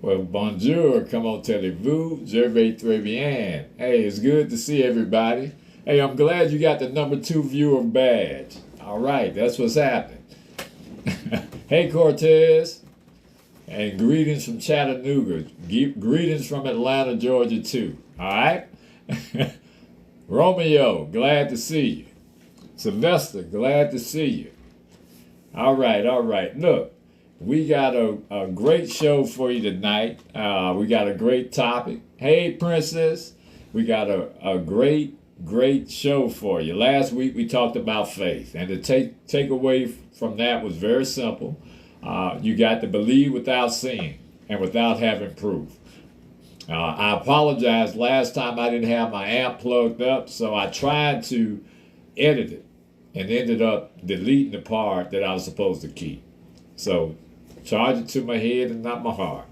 Well, bonjour, comment allez-vous? Je vais très bien. Hey, it's good to see everybody. Hey, I'm glad you got the #2 viewer badge. All right, that's what's happening. Hey, Cortez. And greetings from Chattanooga. Greetings from Atlanta, Georgia, too. All right? Romeo, glad to see you. Sylvester, glad to see you. All right, all right. Look, we got a great show for you tonight. We got a great topic. Hey, Princess, we got a great show for you. Last week we talked about faith, and the takeaway from that was very simple. You got to believe without seeing and without having proof. I apologize. Last time I didn't have my amp plugged up, so I tried to edit it and ended up deleting the part that I was supposed to keep. So charge it to my head and not my heart.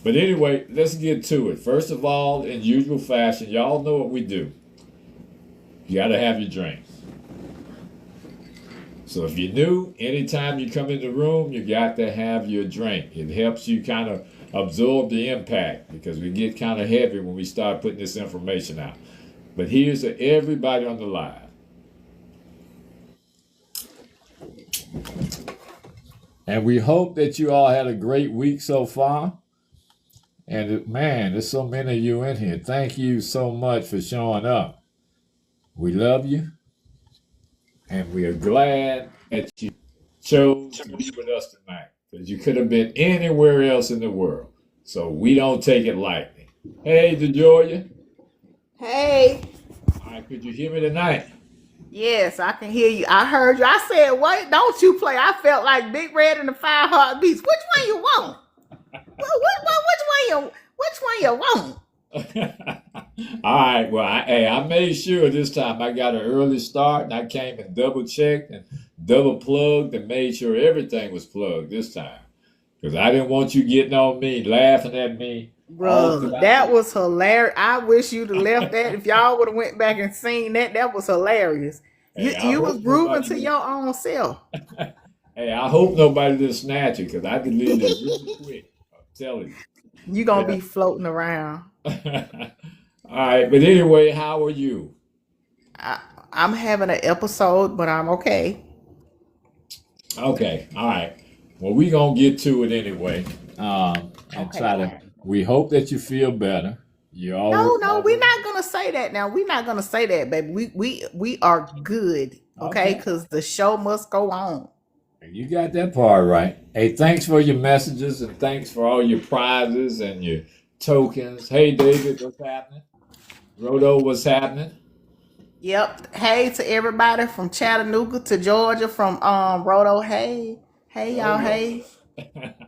But anyway, let's get to it. First of all, in usual fashion, y'all know what we do. You got to have your drink. So if you're new, anytime you come in the room, you got to have your drink. It helps you kind of absorb the impact because we get kind of heavy when we start putting this information out. But here's to everybody on the live. And we hope that you all had a great week so far. And man, there's so many of you in here. Thank you so much for showing up. We love you. And we are glad that you chose to be with us tonight because you could have been anywhere else in the world. So we don't take it lightly. Hey, DeJoya. Hey. All right, could you hear me tonight? Yes, I can hear you. I heard you. I said, wait, don't you play. I felt like Big Red and the Five Heartbeats. Which one you want? Which one you want? All right, well, I made sure this time I got an early start and I came and double checked and double plugged and made sure everything was plugged this time because I didn't want you getting on me, laughing at me. Bro, that was hilarious. I wish you'd have left that. If y'all would have went back and seen that, that was hilarious. Hey, you was grooving to your own self. Hey, I hope nobody didn't snatch it because I deleted it really quick. I'm telling you. You're going to be floating around. All right, but anyway, how are you? I'm having an episode, but I'm okay. Okay, all right. Well, we're going to get to it anyway. And okay. Try to. We hope that you feel better. No, we're not gonna say that now. We're not gonna say that, baby. We are good, okay? Because the show must go on. You got that part right. Hey, thanks for your messages and thanks for all your prizes and your tokens. Hey, David, what's happening? Rodo, what's happening? Yep. Hey to everybody from Chattanooga to Georgia, from Rodo. Hey, y'all. Hey.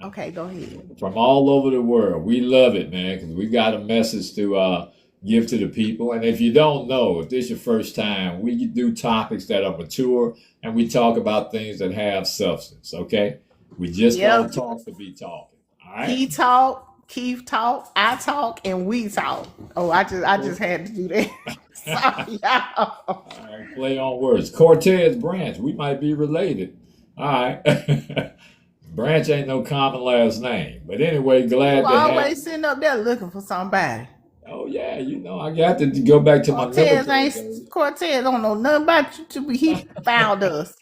Okay, go ahead. From all over the world. We love it, man, because we got a message to give to the people. And if you don't know, if this is your first time, we do topics that are mature and we talk about things that have substance, okay? We just don't talk to be talking, all right? He talk, Keith talk, I talk, and we talk. Oh, I just had to do that. Sorry, y'all. All right, play on words. Cortez Branch, we might be related. All right. Branch ain't no common last name. But anyway, glad to have you. Always sitting up there looking for somebody. Oh, yeah. You know, I got to go back to Cortez don't know nothing about you till he found us.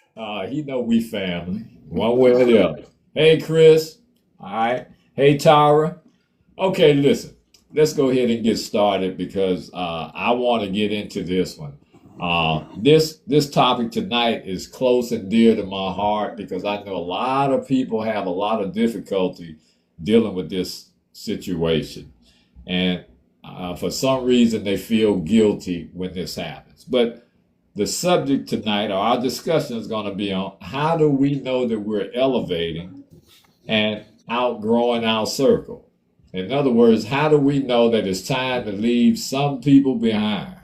He know we family. One way or the other. Hey, Chris. All right. Hey, Tara. Okay, listen. Let's go ahead and get started because I want to get into this one. This topic tonight is close and dear to my heart because I know a lot of people have a lot of difficulty dealing with this situation. And for some reason, they feel guilty when this happens. But the subject tonight, or our discussion, is going to be on how do we know that we're elevating and outgrowing our circle? In other words, how do we know that it's time to leave some people behind?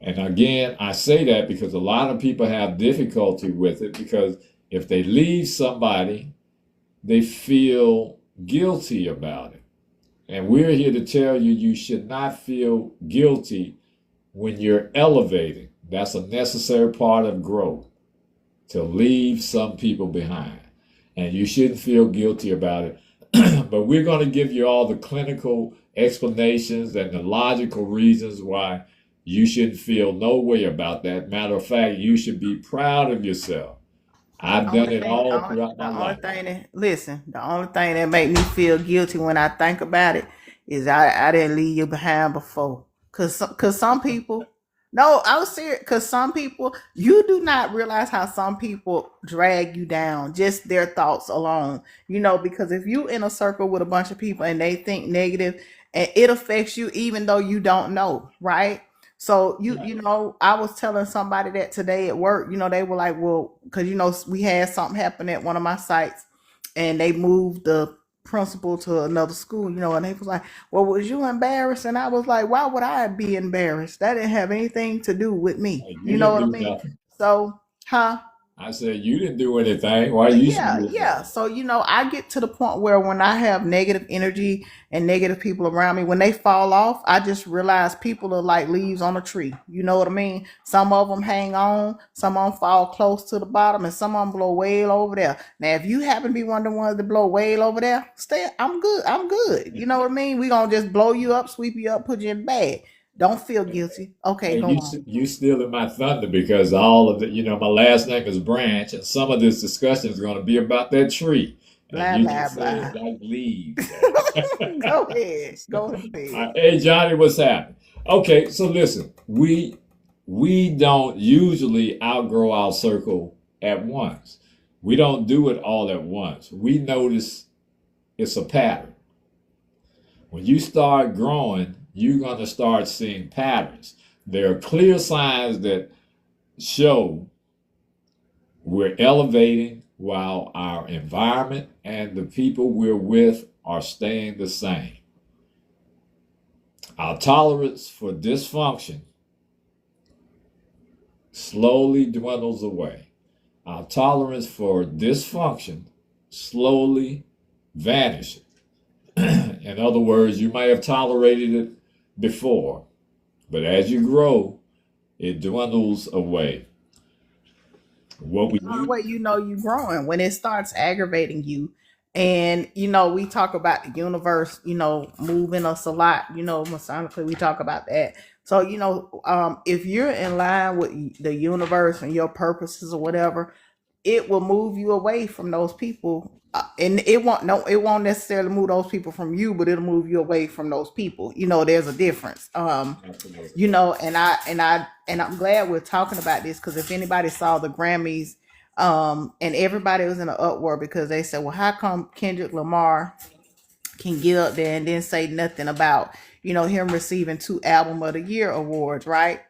And again, I say that because a lot of people have difficulty with it because if they leave somebody, they feel guilty about it. And we're here to tell you, you should not feel guilty when you're elevating. That's a necessary part of growth, to leave some people behind. And you shouldn't feel guilty about it But we're going to give you all the clinical explanations and the logical reasons why you shouldn't feel no way about that. Matter of fact, you should be proud of yourself. I've done it all throughout The my only life. thing that listen, the only thing that make me feel guilty when I think about it is I didn't leave you behind before. Cause some people, no, I was serious. Cause some people, you do not realize how some people drag you down, just their thoughts alone. Because if you in a circle with a bunch of people and they think negative, and it affects you even though you don't know, right? So I was telling somebody that today at work. They were like, "Well, because we had something happen at one of my sites, and they moved the principal to another school. And they was like, "Well, was you embarrassed?" And I was like, "Why would I be embarrassed? That didn't have anything to do with me." Hey, you You know didn't what I do mean? nothing. So, huh? I said, you didn't do anything. Why you should Yeah, be yeah. embarrassed? So, I get to the point where when I have negative energy and negative people around me, when they fall off, I just realize people are like leaves on a tree. You know what I mean? Some of them hang on, some of them fall close to the bottom, and some of them blow way over there. Now, if you happen to be one of the ones that blow way over there, stay. I'm good. I'm good. You know what I mean? We gonna just blow you up, sweep you up, put you in the bag. Don't feel guilty. Okay, Hey, go on. you stealing my thunder because all of the, my last name is Branch, and some of this discussion is going to be about that tree. And Blah you blah just said blah. like leaves. Go ahead. Go ahead. Hey Johnny, what's happening? Okay, so listen, we don't usually outgrow our circle at once. We don't do it all at once. We notice it's a pattern. When you start growing, you're going to start seeing patterns. There are clear signs that show we're elevating while our environment and the people we're with are staying the same. Our tolerance for dysfunction slowly dwindles away. Our tolerance for dysfunction slowly vanishes. In other words, you may have tolerated it before, but as you grow, it dwindles away. What we The only do, way you're growing when it starts aggravating you. And we talk about the universe, moving us a lot, masonically we talk about that. So, if you're in line with the universe and your purposes or whatever, it will move you away from those people. And it won't necessarily move those people from you, but it'll move you away from those people. There's a difference. absolutely. And I'm glad we're talking about this, because if anybody saw the Grammys, and everybody was in an uproar because they said, well, how come Kendrick Lamar can get up there and then say nothing about him receiving 2 Album of the Year awards, right?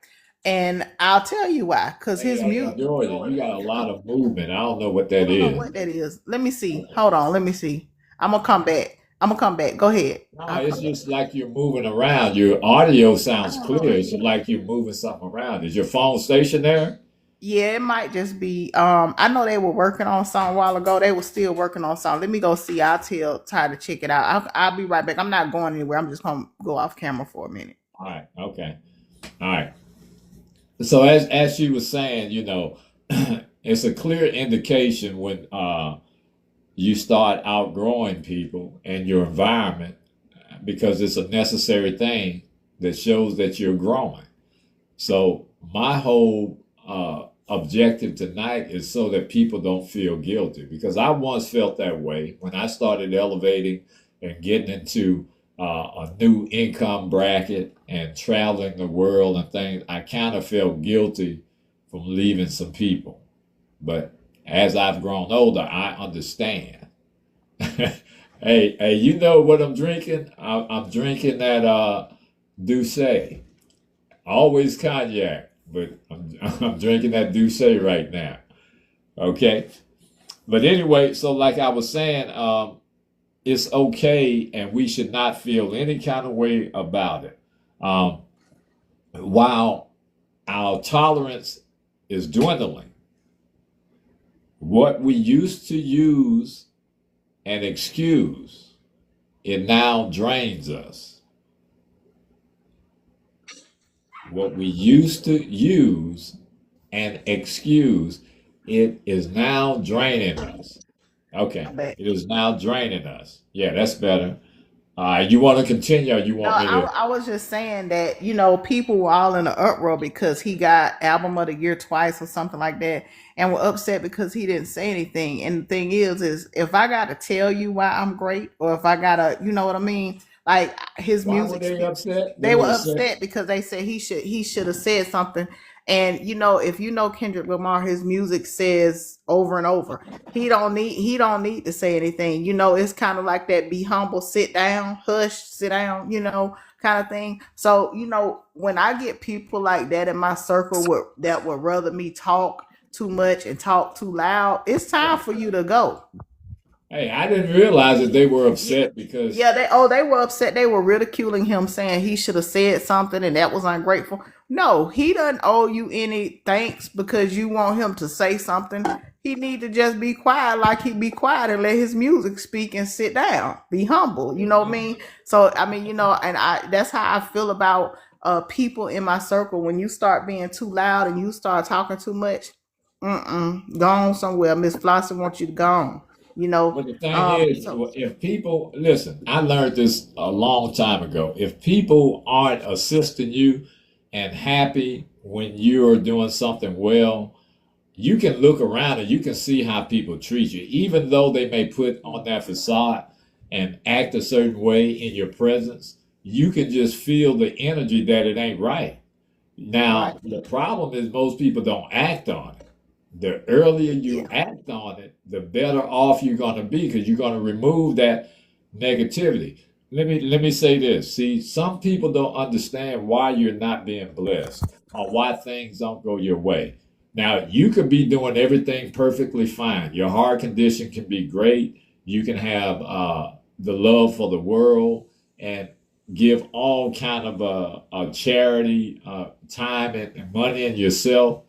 And I'll tell you why, because his Hey, music. Jordan, you got a lot of movement. I don't know what I that don't know is. what that is. Let me see. Hold on. Let me see. I'm gonna come back. I'm gonna come back. Go ahead. No, I'll it's come back. just like you're moving around. Your audio I sounds don't know. clear. It's like you're moving something around. Is your phone stationary? Yeah, it might just be. I know they were working on something a while ago. They were still working on something. Let me go see. I'll tell Ty to check it out. I'll be right back. I'm not going anywhere. I'm just gonna go off camera for a minute. All right, okay. All right. So as she was saying, it's a clear indication when you start outgrowing people and your environment because it's a necessary thing that shows that you're growing. So my whole objective tonight is so that people don't feel guilty because I once felt that way when I started elevating and getting into a new income bracket and traveling the world and things. I kind of felt guilty from leaving some people, but as I've grown older, I understand. Hey, you know what I'm drinking? I'm drinking that Douce. Always cognac, but I'm drinking that Douce right now. Okay. But anyway, so like I was saying, it's okay and we should not feel any kind of way about it. Um, while our tolerance is dwindling, what we used to use and excuse, it now drains us. What we used to use and excuse, it is now draining us. Okay. But It is now draining us. Yeah, that's better. You want to continue or you no, want me to? I was just saying that people were all in an uproar because he got album of the year twice or something like that, and were upset because he didn't say anything. And the thing is if I got to tell you why I'm great, or if I gotta, you know what I mean, like his Why were music they speak. upset? They They were were upset. upset because they said he should have said something. And if Kendrick Lamar, his music says over and over, he don't need to say anything. It's kind of like that be humble, sit down, hush, sit down, kind of thing. So, when I get people like that in my circle that would rather me talk too much and talk too loud, it's time Right. for you to go. Hey, I didn't realize that they were Yeah, upset because yeah, they were upset. They were ridiculing him, saying he should have said something and that was ungrateful. No, he doesn't owe you any thanks because you want him to say something. He need to just be quiet, like he be quiet and let his music speak and sit down. Be humble. You know what I mean? So I mean, and I that's how I feel about people in my circle. When you start being too loud and you start talking too much, go on somewhere. Miss Flossie wants you to go on. You know, But the thing is, so if people listen, I learned this a long time ago. If people aren't assisting you and happy when you're doing something well, you can look around and you can see how people treat you, even though they may put on that facade and act a certain way in your presence. You can just feel the energy that it ain't right. right. Now, the problem is most people don't act on it. The earlier you Yeah. act on it, the better off you're going to be because you're going to remove that negativity. Let me say this. See, some people don't understand why you're not being blessed or why things don't go your way. Now, you could be doing everything perfectly fine. Your heart condition can be great. You can have the love for the world and give all kind of charity, time and money and yourself,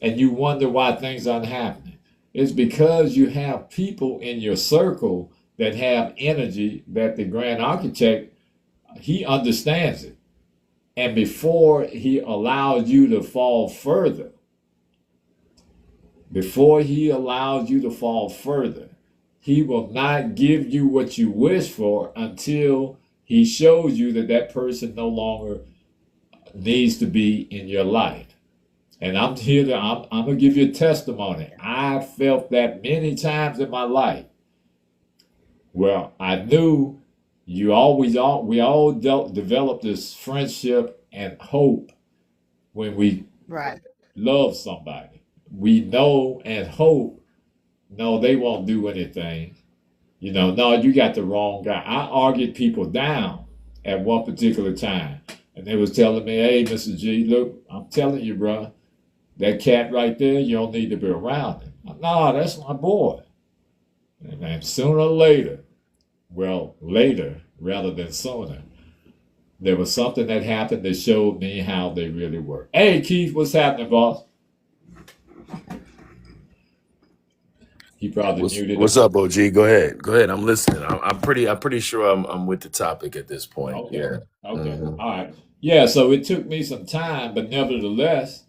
and you wonder why things aren't happening. It's because you have people in your circle that have energy that the grand architect, he understands it. And before he allows you to fall further, before he allows you to fall further, he will not give you what you wish for until he shows you that that person no longer needs to be in your life. And I'm here to, I'm going to give you a testimony. I felt that many times in my life. Well, I knew we all develop this friendship and hope when we Right. love somebody. We know and hope, no, they won't do anything. No, you got the wrong guy. I argued people down at one particular time. And they was telling me, hey, Mr. G, look, I'm telling you, bro, that cat right there, you don't need to be around him. No, that's my boy. And then sooner or later, well, later rather than sooner, there was something that happened that showed me how they really were. Hey, Keith, what's happening, boss? He probably muted What's him. up, OG? Go ahead. Go ahead. I'm listening. I'm pretty sure I'm with the topic at this point. Okay. Yeah. Okay. hmm All right. Yeah, so it took me some time, but nevertheless,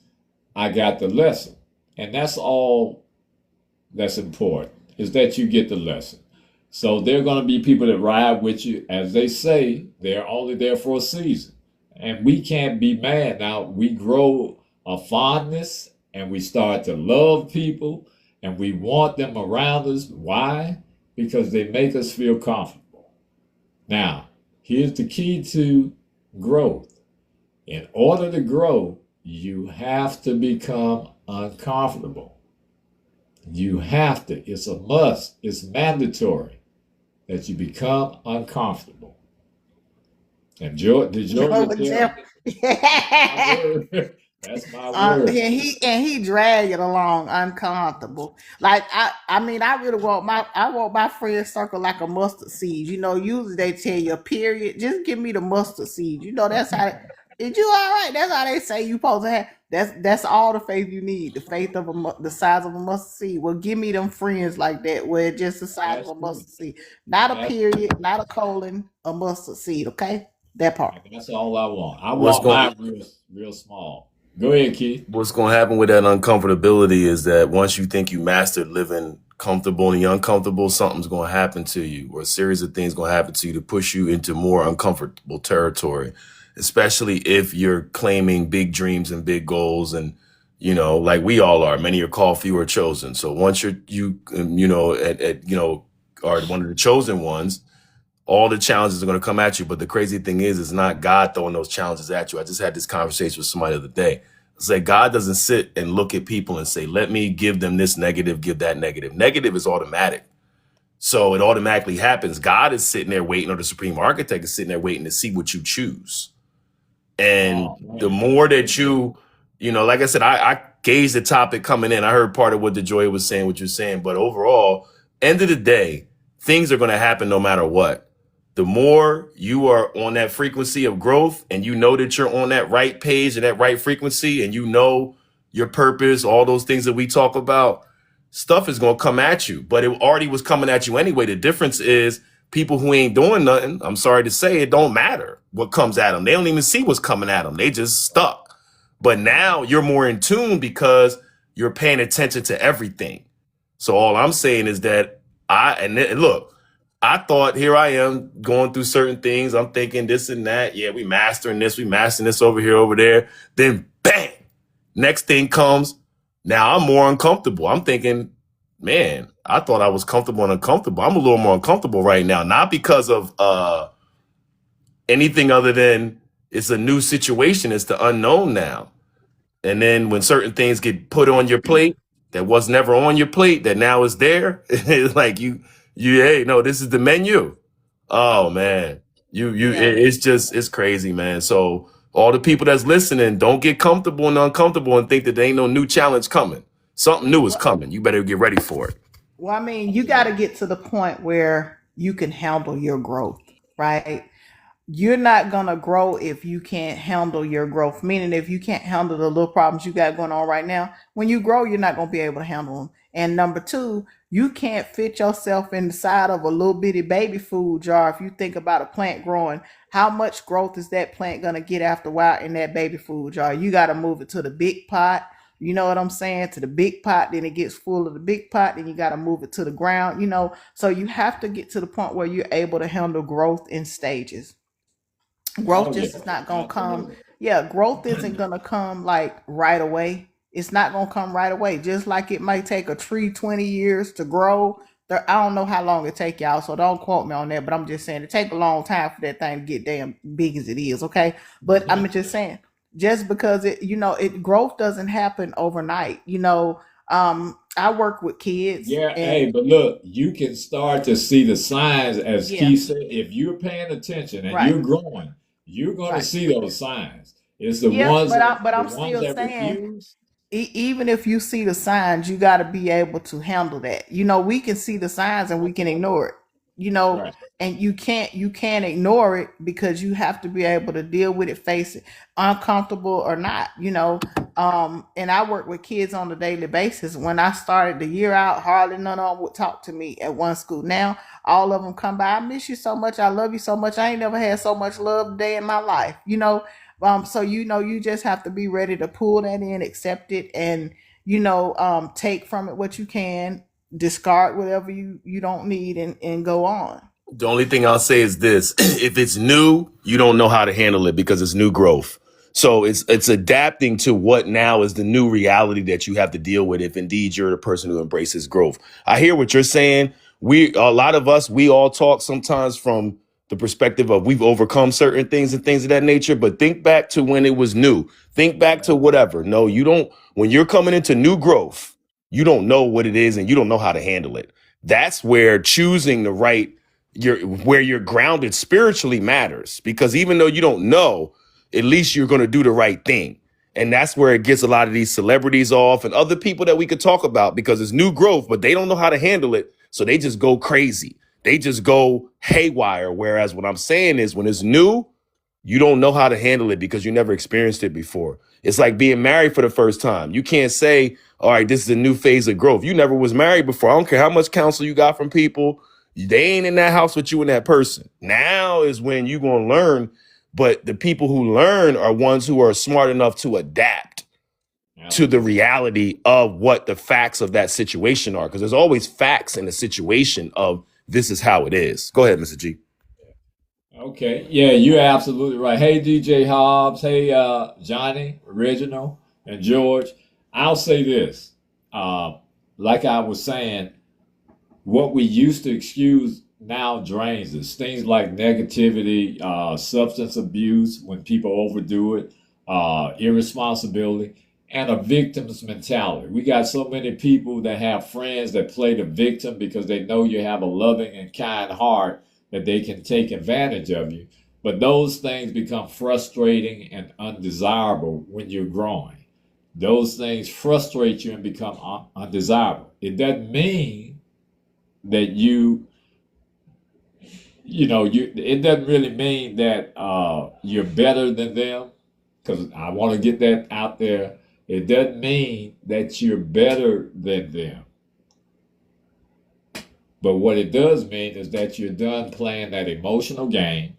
I got the lesson. And that's all that's important, is that you get the lesson. So there are going to be people that ride with you. As they say, they're only there for a season. And we can't be mad. Now, we grow a fondness and we start to love people and we want them around us. Why? Because they make us feel comfortable. Now, here's the key to growth. In order to grow, you have to become uncomfortable. You have to. It's a must. It's mandatory that you become uncomfortable. And Joe Georgia would tell tell. my word. That's my word. And he drag it along uncomfortable. Like I mean, I want my friend circle like a mustard seed. Usually they tell you, period, just give me the mustard seed. That's how. Is you all right? That's how they say you supposed to have. That's all the faith you need. The faith of the size of a mustard seed. Well, give me them friends like that, where it's just the size of That's a true. mustard seed, not a That's period, not a colon, a mustard seed. Okay, that part. and that's all I want. I What's want going mine real small. Go ahead, Keith. What's going to happen with that uncomfortability is that once you think you mastered living comfortable and you're uncomfortable, something's going to happen to you, or a series of things going to happen to you to push you into more uncomfortable territory, especially if you're claiming big dreams and big goals. And, like we all are, many are called, few are chosen. So once are one of the chosen ones, all the challenges are going to come at you. But the crazy thing is, it's not God throwing those challenges at you. I just had this conversation with somebody the other day. It's like God doesn't sit and look at people and say, let me give them this negative, give that negative. Negative is automatic. So it automatically happens. God is sitting there waiting, or the supreme architect is sitting there waiting to see what you choose. And Oh the man. more that like I said, I gauged the topic coming in. I heard part of what DeJoy was saying, what you're saying. But overall, end of the day, things are going to happen no matter what. The more you are on that frequency of growth and you know that you're on that right page and that right frequency and you know your purpose, all those things that we talk about, stuff is going to come at you. But it already was coming at you anyway. The difference is people who ain't doing nothing, I'm sorry to say, it don't matter what comes at them. They don't even see what's coming at them. They just stuck. But now you're more in tune because you're paying attention to everything. So all I'm saying is that look, I thought, here I am going through certain things. I'm thinking this and that. Yeah, we mastering this over here, over there. Then bang, next thing comes. Now I'm more uncomfortable. I'm thinking, man, I thought I was comfortable and uncomfortable. I'm a little more uncomfortable right now, not because of anything other than it's a new situation. It's the unknown now. And then when certain things get put on your plate that was never on your plate, that now is there, it's like hey, no, this is the menu. Oh man, it's crazy, man. So all the people that's listening, don't get comfortable and uncomfortable and think that there ain't no new challenge coming. Something new is coming. You better get ready for it. Well, I mean, you got to get to the point where you can handle your growth, right? You're not going to grow if you can't handle your growth. Meaning, if you can't handle the little problems you got going on right now, when you grow, you're not going to be able to handle them. And number two, you can't fit yourself inside of a little bitty baby food jar. If you think about a plant growing, how much growth is that plant going to get after a while in that baby food jar? You got to move it to the big pot. You know what I'm saying? To the big pot, then it gets full of the big pot, then you got to move it to the ground, So you have to get to the point where you're able to handle growth in stages. Growth Oh yeah. just is not gonna come. Absolutely. Yeah, growth isn't gonna come like right away. It's not gonna come right away. Just like it might take a tree 20 years to grow. I don't know how long it take y'all, so don't quote me on that. But I'm just saying it take a long time for that thing to get damn big as it is. Okay, but I'm just saying, just because growth doesn't happen overnight. I work with kids, Yeah, and hey, but look, you can start to see the signs, as yeah, Keith said. If you're paying attention and right, you're growing, you're going to right, see those signs. It's the yeah. ones that But the I'm ones still that saying, refuse. even if you see the signs, you got to be able to handle that. We can see the signs and we can ignore it. You know, Right. and you can't ignore it because you have to be able to deal with it, face it, uncomfortable or not. And I work with kids on a daily basis. When I started the year out, hardly none of them would talk to me at one school. Now all of them come by. I miss you so much. I love you so much. I ain't never had so much love a day in my life. So you just have to be ready to pull that in, accept it, and take from it what you can, discard whatever you don't need, and go on. The only thing I'll say is this: if it's new, you don't know how to handle it because it's new growth. So it's adapting to what now is the new reality that you have to deal with if indeed you're the person who embraces growth. I hear what you're saying. A lot of us, we all talk sometimes from the perspective of we've overcome certain things and things of that nature, but think back to when it was new. Think back to whatever. No, you don't. When you're coming into new growth, you don't know what it is and you don't know how to handle it. That's where choosing the right where you're grounded spiritually matters, because even though you don't know, at least you're going to do the right thing. And that's where it gets a lot of these celebrities off and other people that we could talk about, because it's new growth, but they don't know how to handle it. So they just go crazy. They just go haywire. Whereas what I'm saying is when it's new, you don't know how to handle it because you never experienced it before. It's like being married for the first time. You can't say, all right, this is a new phase of growth. You never was married before. I don't care how much counsel you got from people. They ain't in that house with you and that person. Now is when you're going to learn. But the people who learn are ones who are smart enough to adapt. to the Absolutely. reality of what the facts of that situation are. Because there's always facts in a situation of this is how it is. Go ahead, Mr. G. Okay. Yeah, you're absolutely right. Hey, DJ Hobbs. Hey, Johnny, Original, and George. I'll say this. Uh, like I was saying, what we used to excuse now drains us. Things like negativity, substance abuse when people overdo it, irresponsibility, and a victim's mentality. We got so many people that have friends that play the victim because they know you have a loving and kind heart that they can take advantage of you. But those things become frustrating and undesirable when you're growing. Those things frustrate you and become undesirable. It doesn't mean that you it doesn't really mean that you're better than them, because I want to get that out there. It doesn't mean that you're better than them, but what it does mean is that you're done playing that emotional game,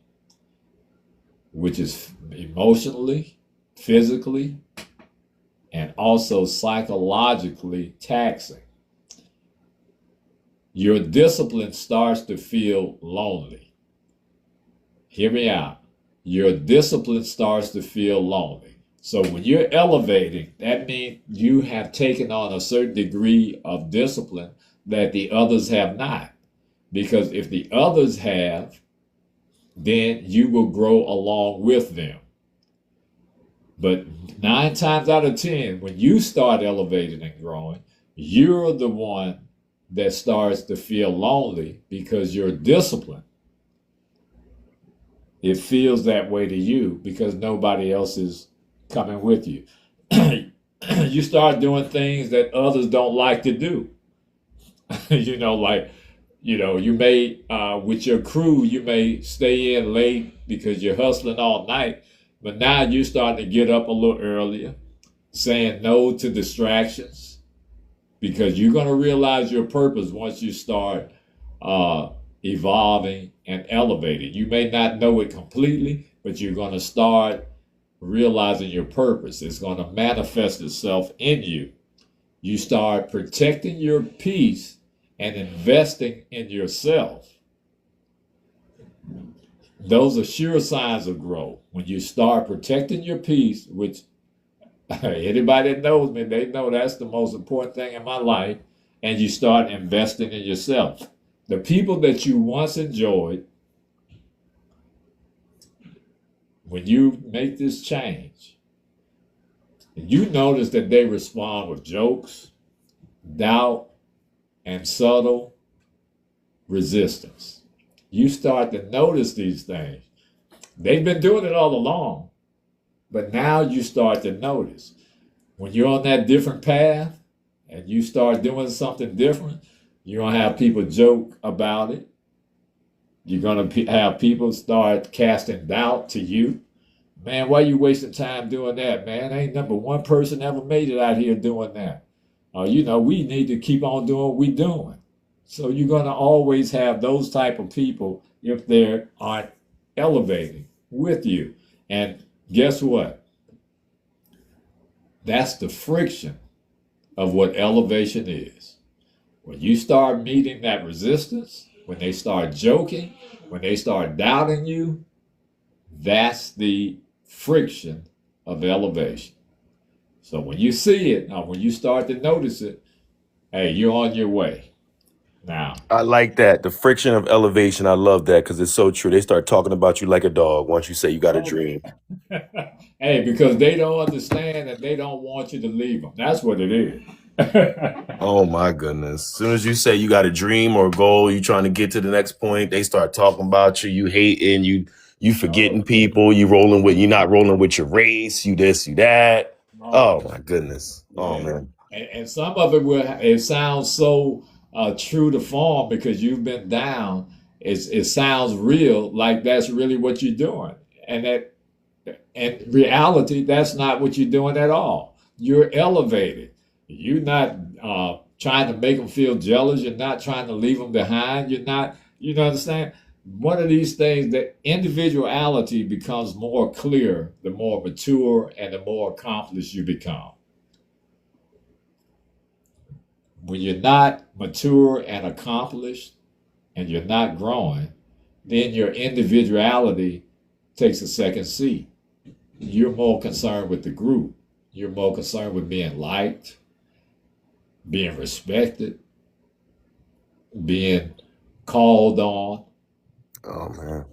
which is emotionally, physically, and also psychologically taxing. Your discipline starts to feel lonely. Hear me out. Your discipline starts to feel lonely. So when you're elevating, that means you have taken on a certain degree of discipline that the others have not. Because if the others have, then you will grow along with them. But 9 times out of 10, when you start elevating and growing, you're the one that starts to feel lonely because you're disciplined. It feels that way to you because nobody else is coming with you. You start doing things that others don't like to do. Like, you may, with your crew, you may stay in late because you're hustling all night, but now you're starting to get up a little earlier, saying no to distractions, because you're going to realize your purpose once you start evolving and elevating. You may not know it completely, but you're going to start realizing your purpose. It's going to manifest itself in you. You start protecting your peace and investing in yourself. Those are sure signs of growth. When you start protecting your peace, which anybody that knows me, they know that's the most important thing in my life, and you start investing in yourself. The people that you once enjoyed, when you make this change, you notice that they respond with jokes, doubt, and subtle resistance. You start to notice these things. They've been doing it all along, but now you start to notice. When you're on that different path and you start doing something different, you're going to have people joke about it. You're going to have people start casting doubt to you. Man, why are you wasting time doing that, man? Ain't number one person ever made it out here doing that. We need to keep on doing what we're doing. So you're going to always have those type of people if they aren't elevating with you. And guess what? That's the friction of what elevation is. When you start meeting that resistance, when they start joking, when they start doubting you, that's the friction of elevation. So when you see it, or when you start to notice it, hey, you're on your way. Now, I like that. The friction of elevation. I love that because it's so true. They start talking about you like a dog once you say you got a dream. hey, because they don't understand and they don't want you to leave them. That's what it is. Oh my goodness. As soon as you say you got a dream or a goal, you trying to get to the next point, they start talking about you, you hating, you forgetting people, you're not rolling with your race, you this, you that. Oh my goodness. Oh Yeah. man. And some of it sounds so true to form because you've been down. It sounds real, like that's really what you're doing. And that in reality, that's not what you're doing at all. You're elevated. You're not trying to make them feel jealous. You're not trying to leave them behind. You're not, understand? One of these things, that individuality becomes more clear the more mature and the more accomplished you become. When you're not mature and accomplished and you're not growing, then your individuality takes a second seat. You're more concerned with the group. You're more concerned with being liked, being respected, being called on. Oh man.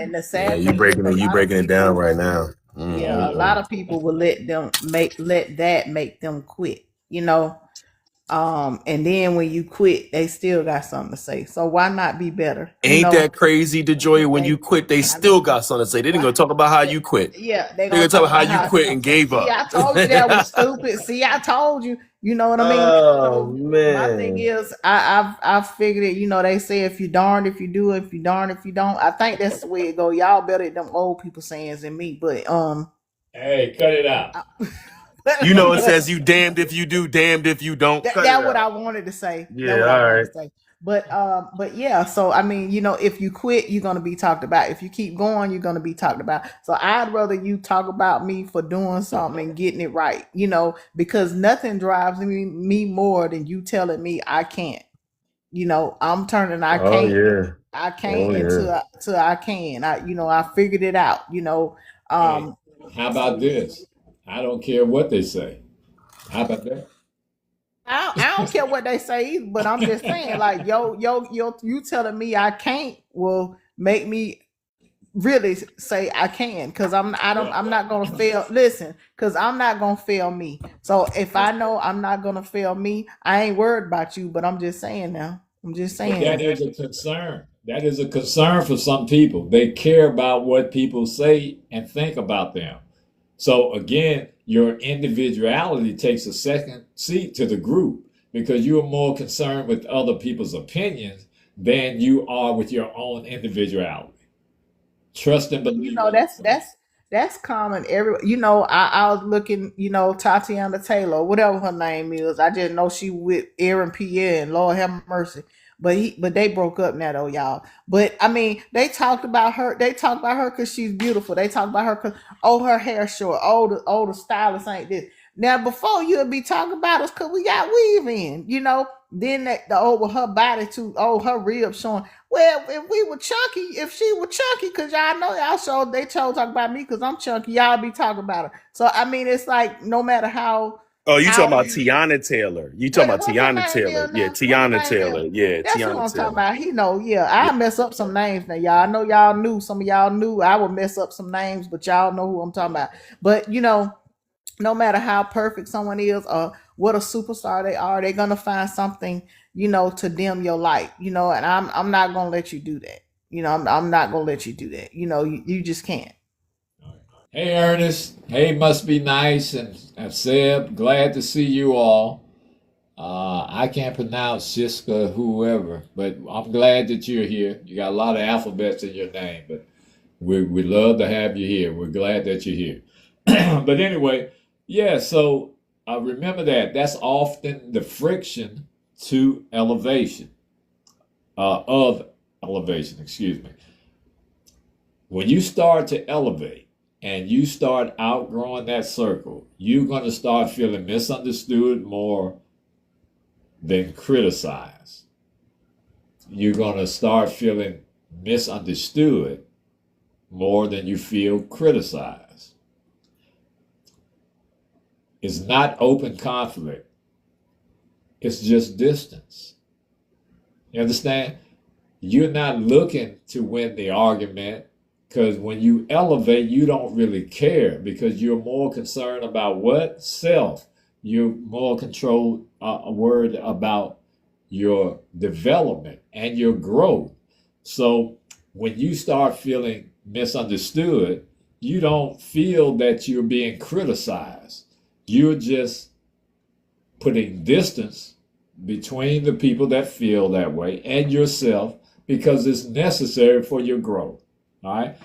And the Yeah, sad thing is, a you lot of breaking it down people, right now. Oh yeah, a yeah. lot of people will let that make them quit. And then when you quit, they still got something to say. So why not be better? Ain't that crazy, DeJoy? When you They, quit, they I, still got something to say. They didn't why? gonna talk about how you quit. Yeah, they They're gonna gonna talk talk about how about you how. quit and gave See, up. I told you that was stupid. See, I told you. You know what I mean? Oh So my thing man. is, I've figured it. They say if you darned if you do, if you darned if you don't. I think that's the way it go. Y'all better at them old people sayings than me, but Hey, cut it out. You know it but says you damned if you do, damned if you don't. Cut it that's what I out. wanted to say. That's Yeah, what I all wanted right. to say. But yeah. So I mean, if you quit, you're gonna be talked about. If you keep going, you're gonna be talked about. So I'd rather you talk about me for doing something and getting it right. Because nothing drives me more than you telling me I can't. I'm turning Oh yeah. I can't Oh yeah. until I can. I figured it out. Hey, Um, how about this? I don't care what they say. How about I don't care what they say either, but I'm just saying, like, you telling me I can't will make me really say I can, because I'm that? not gonna fail. Listen, because I'm not gonna fail me. So if I know I'm not gonna fail me, I ain't worried about you. But I'm just saying now. I'm just But saying that now. is a concern. That is a concern for some people. They care about what people say and think about them. So again, your individuality takes a second seat to the group because you are more concerned with other people's opinions than you are with your own individuality. Trust and you believe know what I'm that's saying. that's that's common. I was looking, Tatiana Taylor, whatever her name is. I just know she with Aaron Pierre, and Lord have mercy. But they broke up now though, y'all. But I mean, they talked about her. They talked about her because she's beautiful. They talked about her because her hair short. The stylist ain't this. Now before you'd be talking about us because we got weave in. Then with her body too. Her ribs showing. Well, if she were chunky, because y'all know they chose talk about me because I'm chunky, y'all be talking about her. So I mean, it's like no matter Oh, you talking how about you Tiana Taylor. You talking about what's her Tiana name Taylor. is Yeah, now? What's her Tiana name is? Taylor. Yeah, That's who Tiana I'm talking Taylor. about. Yeah, Yeah. I mess up some names now, y'all. I know y'all knew, some of y'all knew I would mess up some names, but y'all know who I'm talking about. But no matter how perfect someone is or what a superstar they are, they're gonna find something, to dim your light, and I'm not gonna let you do that. I'm not gonna let you do that. You just can't. Hey, Ernest. Hey, must be nice. And Seb, glad to see you all. I can't pronounce Shiska, whoever, but I'm glad that you're here. You got a lot of alphabets in your name, but we love to have you here. We're glad that you're here. But anyway, yeah, so remember that. That's often the friction to elevation, of elevation, excuse me. When you start to elevate and you start outgrowing that circle, you're going to start feeling misunderstood more than criticized. You're going to start feeling misunderstood more than you feel criticized. It's not open conflict, it's just distance. You understand? You're not looking to win the argument because when you elevate, you don't really care because you're more concerned about what? Self. You're more controlled, worried about your development and your growth. So when you start feeling misunderstood, you don't feel that you're being criticized. You're just putting distance between the people that feel that way and yourself because it's necessary for your growth. All right.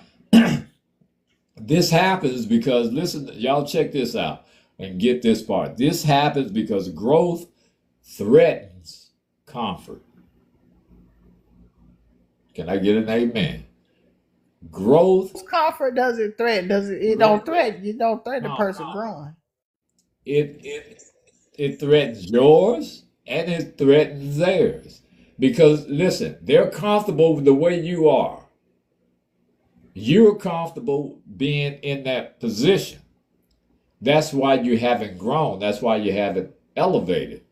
This happens because, listen, y'all check this out and get this part. This happens because growth threatens comfort. Can I get an amen? Growth Comfort doesn't threaten, does it? It don't threatens threaten. You don't threaten the person comfort. growing. It It threatens yours and it threatens theirs. Because listen, they're comfortable with the way you are. You're comfortable being in that position. That's why you haven't grown. That's why you haven't elevated.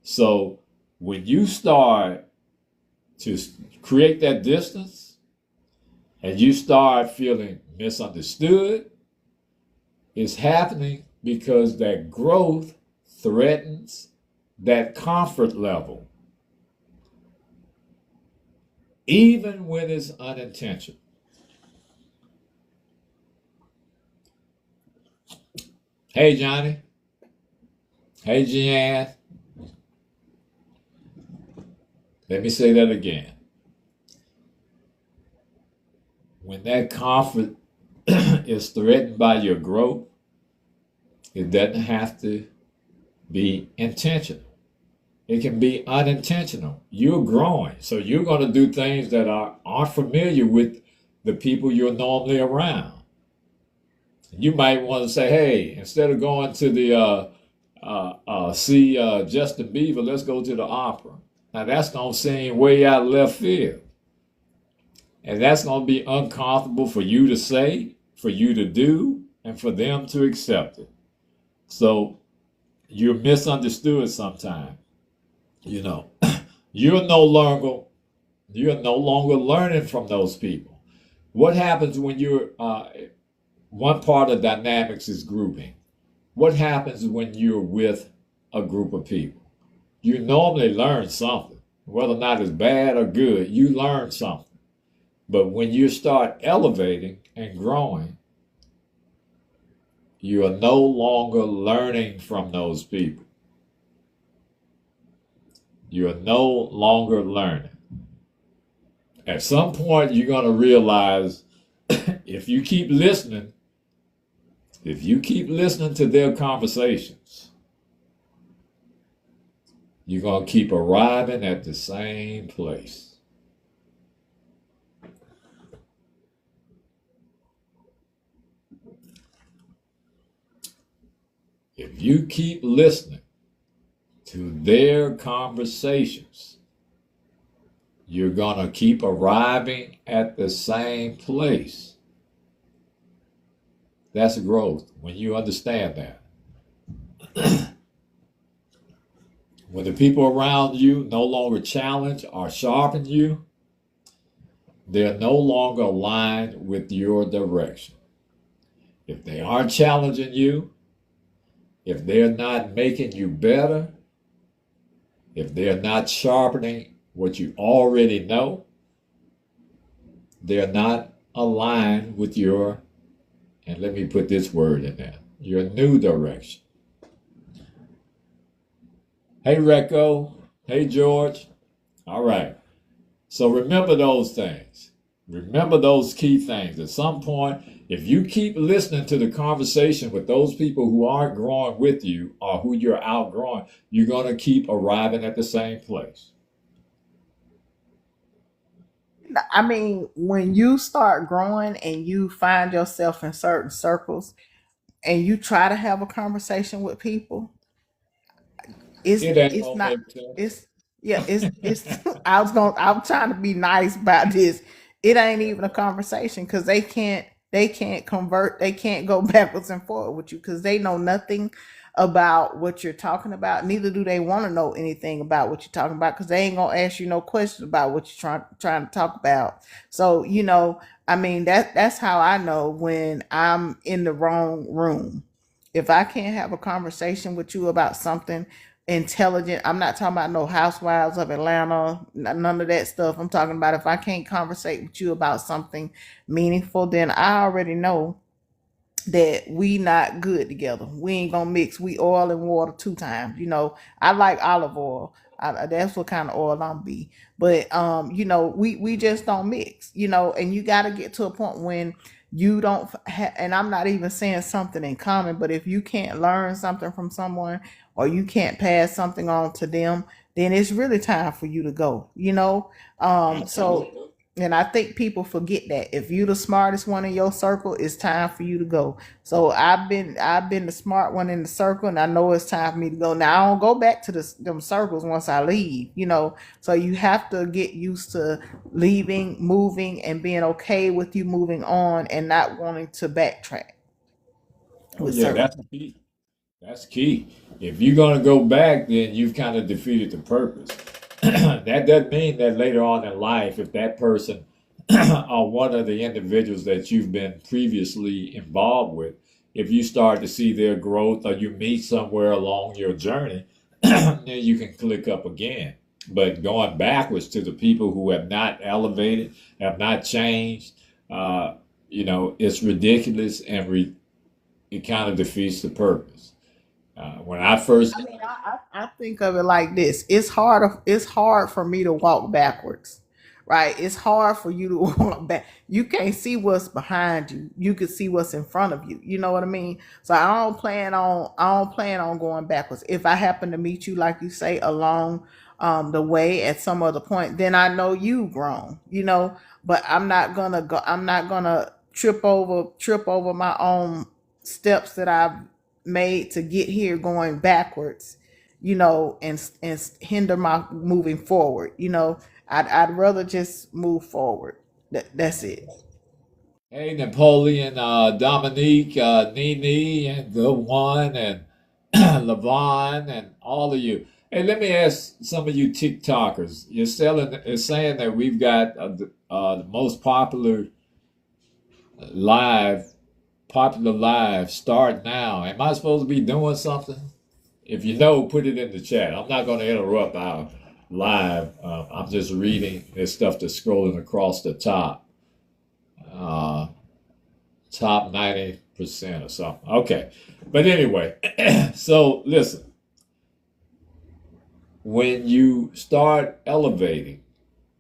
So when you start to create that distance and you start feeling misunderstood, it's happening because that growth threatens that comfort level, even when it's unintentional. Hey, Johnny. Hey, Jeanne. Let me say that again. When that comfort is threatened by your growth, it doesn't have to be intentional. It can be unintentional. You're growing, so you're going to do things that aren't familiar with the people you're normally around. You might want to say, "Hey, instead of going to the see Justin Bieber, let's go to the opera." Now that's going to seem way out of left field, and that's going to be uncomfortable for you to say, for you to do, and for them to accept it. So you're misunderstood sometimes. You know, you're no longer learning from those people. What happens when you're one part of dynamics is grouping. What happens when you're with a group of people? You normally learn something, whether or not it's bad or good. You learn something. But when you start elevating and growing, you are no longer learning from those people. You are no longer learning. At some point, you're going to realize if you keep listening to their conversations, you're going to keep arriving at the same place. If you keep listening to their conversations, you're going to keep arriving at the same place. That's growth when you understand that. When the people around you no longer challenge or sharpen you, they're no longer aligned with your direction. If they aren't challenging you, if they're not making you better, if they're not sharpening what you already know, they're not aligned with your, and let me put this word in there, your new direction. Hey, Recco. Hey, George. All right. So remember those things. Remember those key things. At some point, if you keep listening to the conversation with those people who aren't growing with you or who you're outgrowing, you're going to keep arriving at the same place. I mean, when you start growing and you find yourself in certain circles and you try to have a conversation with people, It ain't it's gonna not make sense. it's yeah, it's I'm trying to be nice about this. It ain't even a conversation because they can't convert, they can't go backwards and forward with you because they know nothing about what you're talking about. Neither do they want to know anything about what you're talking about because they ain't gonna ask you no questions about what you're trying to talk about. So I mean that's how I know when I'm in the wrong room. If I can't have a conversation with you about something intelligent, I'm not talking about no housewives of Atlanta, none of that stuff. I'm talking about if I can't conversate with you about something meaningful, then I already know that we not good together. We ain't gonna mix. We oil and water two times. I like olive oil. That's what kind of oil I'm be. But we just don't mix. And you got to get to a point when you don't. And I'm not even saying something in common, but if you can't learn something from someone or you can't pass something on to them, then it's really time for you to go. So Absolutely. And I think people forget that if you the smartest one in your circle, it's time for you to go. So I've been the smart one in the circle, and I know it's time for me to go. Now I don't go back to them circles once I leave, So you have to get used to leaving, moving, and being okay with you moving on and not wanting to backtrack Oh with yeah, certain. that's key. That's key. If you're going to go back, then you've kind of defeated the purpose. That doesn't mean that later on in life, if that person or one of the individuals that you've been previously involved with, if you start to see their growth or you meet somewhere along your journey, then you can click up again. But going backwards to the people who have not elevated, have not changed, it's ridiculous and it kind of defeats the purpose. When I first, I mean, I think of it like this. It's hard for me to walk backwards, right? It's hard for you to walk back. You can't see what's behind you. You can see what's in front of you. You know what I mean? So I don't plan on going backwards. If I happen to meet you, like you say, along the way at some other point, then I know you grown. But I'm not gonna go. I'm not gonna trip over my own steps that I've made to get here going backwards, and hinder my moving forward. I'd rather just move forward. That's it. hey, Napoleon, Dominique, Nene, and the one, and Levon, and all of you. Hey, let me ask some of you TikTokers. It's saying that we've got the most live, popular live start now. Am I supposed to be doing something? If you know, put it in the chat. I'm not going to interrupt our live. I'm just reading this stuff that's scrolling across the top. Top 90% or something. Okay. But anyway, so listen, when you start elevating,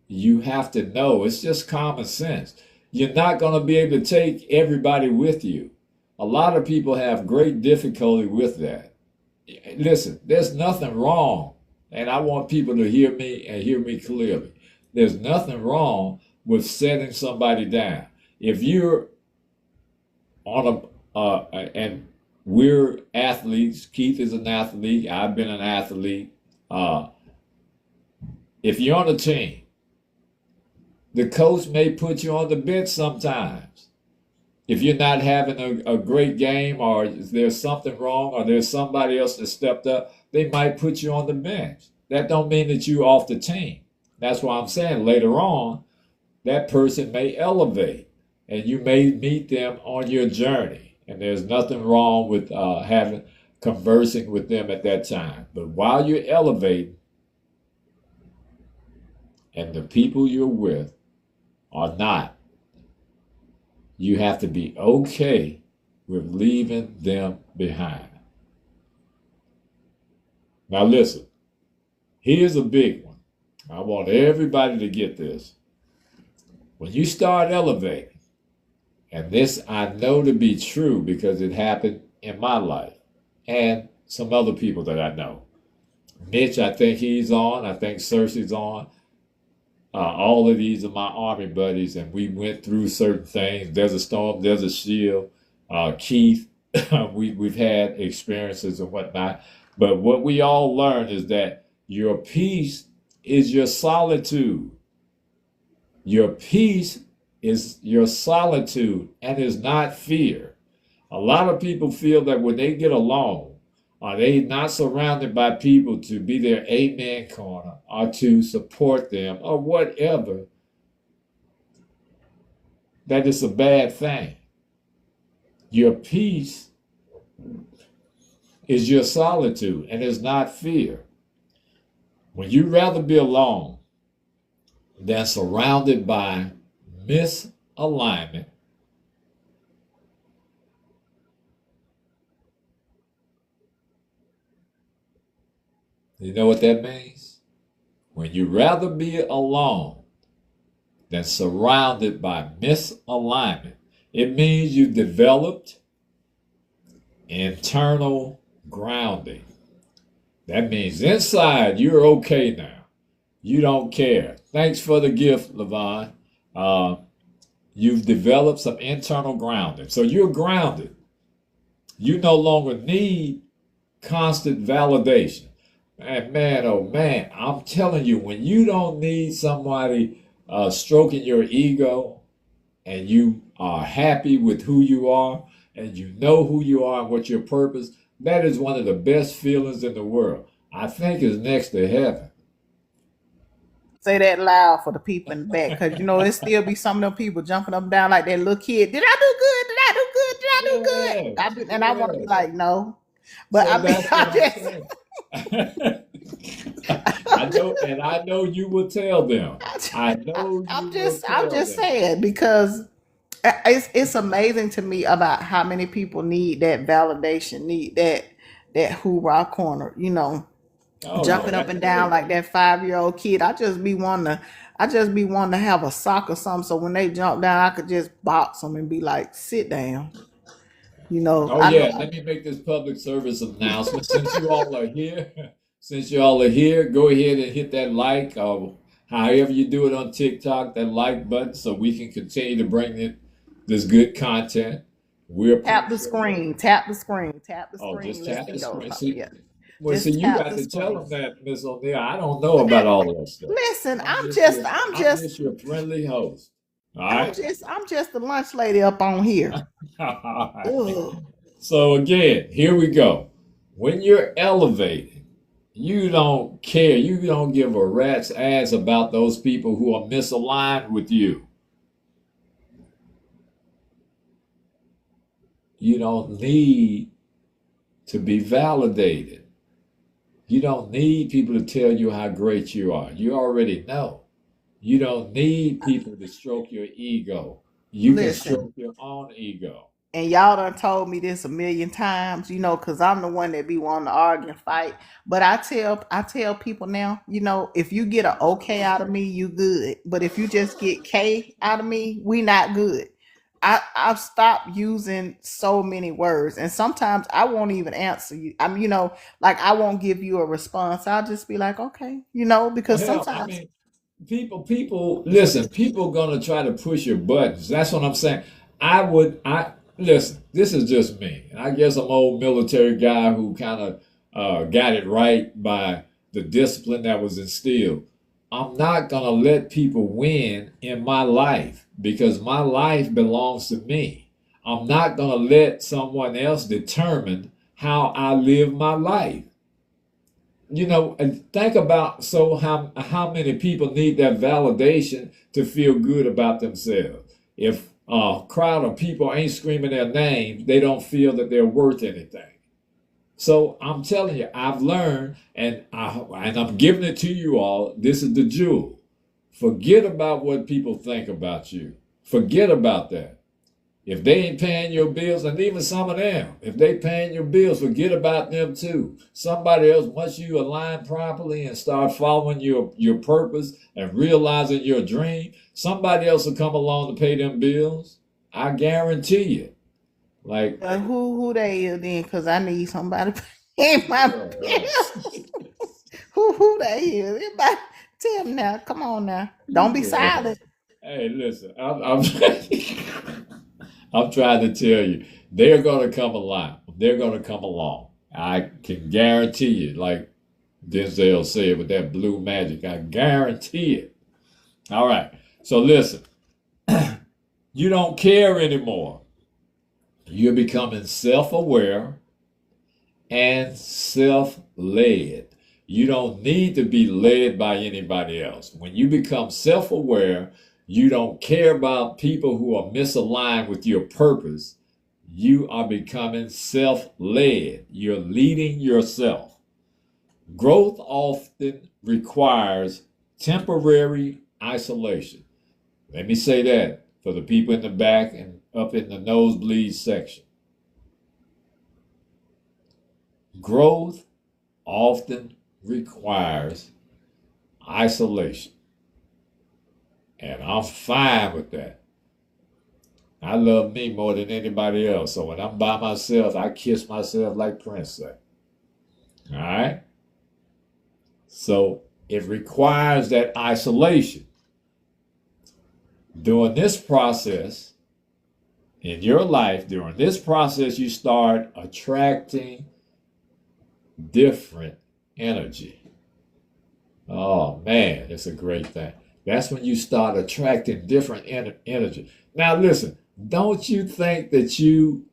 you have to know it's just common sense. You're not going to be able to take everybody with you. A lot of people have great difficulty with that. Listen, there's nothing wrong, and I want people to hear me and hear me clearly. There's nothing wrong with setting somebody down. If you're on and we're athletes, Keith is an athlete, I've been an athlete. If you're on a team, the coach may put you on the bench sometimes. If you're not having a great game, or there's something wrong, or there's somebody else that stepped up, they might put you on the bench. That don't mean that you're off the team. That's why I'm saying later on, that person may elevate, and you may meet them on your journey. And there's nothing wrong with conversing with them at that time. But while you're elevating, and the people you're with are not, you have to be okay with leaving them behind. Now listen, here's a big one. I want everybody to get this. When you start elevating, and this I know to be true because it happened in my life and some other people that I know. Mitch, I think he's on. I think Cersei's on. All of these are my Army buddies, and we went through certain things. There's a storm, there's a shield. Keith, we've had experiences and whatnot. But what we all learned is that your peace is your solitude. Your peace is your solitude and is not fear. A lot of people feel that when they get alone, are they not surrounded by people to be their amen corner or to support them or whatever, that is a bad thing. Your peace is your solitude and is not fear. When you'd rather be alone than surrounded by misalignment, you know what that means? When you rather be alone than surrounded by misalignment, it means you've developed internal grounding. That means inside you're okay now. You don't care. Thanks for the gift, Levon. uh, you've developed some internal grounding. So you're grounded. You no longer need constant validation. And man, oh man, I'm telling you, when you don't need somebody stroking your ego and you are happy with who you are and you know who you are and what your purpose, that is one of the best feelings in the world. I think is next to heaven. Say that loud for the people in the back, because you know it still be some of them people jumping up and down like that little kid. Did I do good? Did I do good? Did I do good? Yes, And I want to be yes. like, no. But So I mean, that's what I I'm just, saying. I know, and I know you will tell them. I know you will I'm tell just them. saying, because it's amazing to me about how many people need that validation, need that hoorah corner, Oh jumping yeah, up and down like that 5-year-old kid. I just be wanting to have a sock or something, so when they jump down, I could just box them and be like, sit down. oh I know. yeah. Let me make this public service announcement. Since you all are here, since you all are here, go ahead and hit that like, or however you do it on TikTok, that like button, so we can continue to bring in this good content. We Tap the appreciate it. screen, tap the screen, tap the Oh, screen. just Let's tap see the those. screen. Yeah, Well, see, just you tap got the to tell screen. them that, Miss O'Neill. I don't know about all that stuff. Listen, I'm just your friendly host. All right. I'm just the lunch lady up on here. All right. Ugh. So again, here we go. When you're elevating, you don't care. You don't give a rat's ass about those people who are misaligned with you. You don't need to be validated. You don't need people to tell you how great you are. You already know. You don't need people to stroke your ego. You can Listen, stroke your own ego. and y'all done told me this a million times, because I'm the one that be wanting to argue and fight. But I tell people now, if you get an okay out of me, you good. But if you just get K out of me, we not good. I've stopped using so many words, and sometimes I won't even answer you. Like I won't give you a response. I'll just be like, okay, Well, because hell, I sometimes mean, people, listen, people gonna try to push your buttons. That's what I'm saying. Listen, this is just me. And I guess I'm an old military guy who kind of got it right by the discipline that was instilled. I'm not gonna let people win in my life because my life belongs to me. I'm not gonna let someone else determine how I live my life. And think about how many people need that validation to feel good about themselves. If a crowd of people ain't screaming their names, they don't feel that they're worth anything. So I'm telling you, I've learned, and I'm giving it to you all. This is the jewel. Forget about what people think about you. Forget about that. If they ain't paying your bills, and even some of them, if they paying your bills, forget about them too. Somebody else, once you align properly and start following your purpose and realizing your dream, somebody else will come along to pay them bills. I guarantee you. Like, who they is then? Because I need somebody to pay my uh, bills. Who they is? Everybody, tell me now. Come on now. Don't be yeah. silent. Hey, listen, I'm trying to tell you, they're going to come along. They're going to come along. I can guarantee you, like Denzel said with that blue magic, I guarantee it. All right. So listen, you don't care anymore. You're becoming self aware and self led. You don't need to be led by anybody else. When you become self aware, you don't care about people who are misaligned with your purpose. You are becoming self led. You're leading yourself. Growth often requires temporary isolation. Let me say that for the people in the back and up in the nosebleed section. Growth often requires isolation. And I'm fine with that. I love me more than anybody else. So when I'm by myself, I kiss myself like Prince said. All right? So it requires that isolation. During this process in your life, during this process, you start attracting different energy. Oh man, it's a great thing. That's when you start attracting different energy. Now, listen, don't you think that you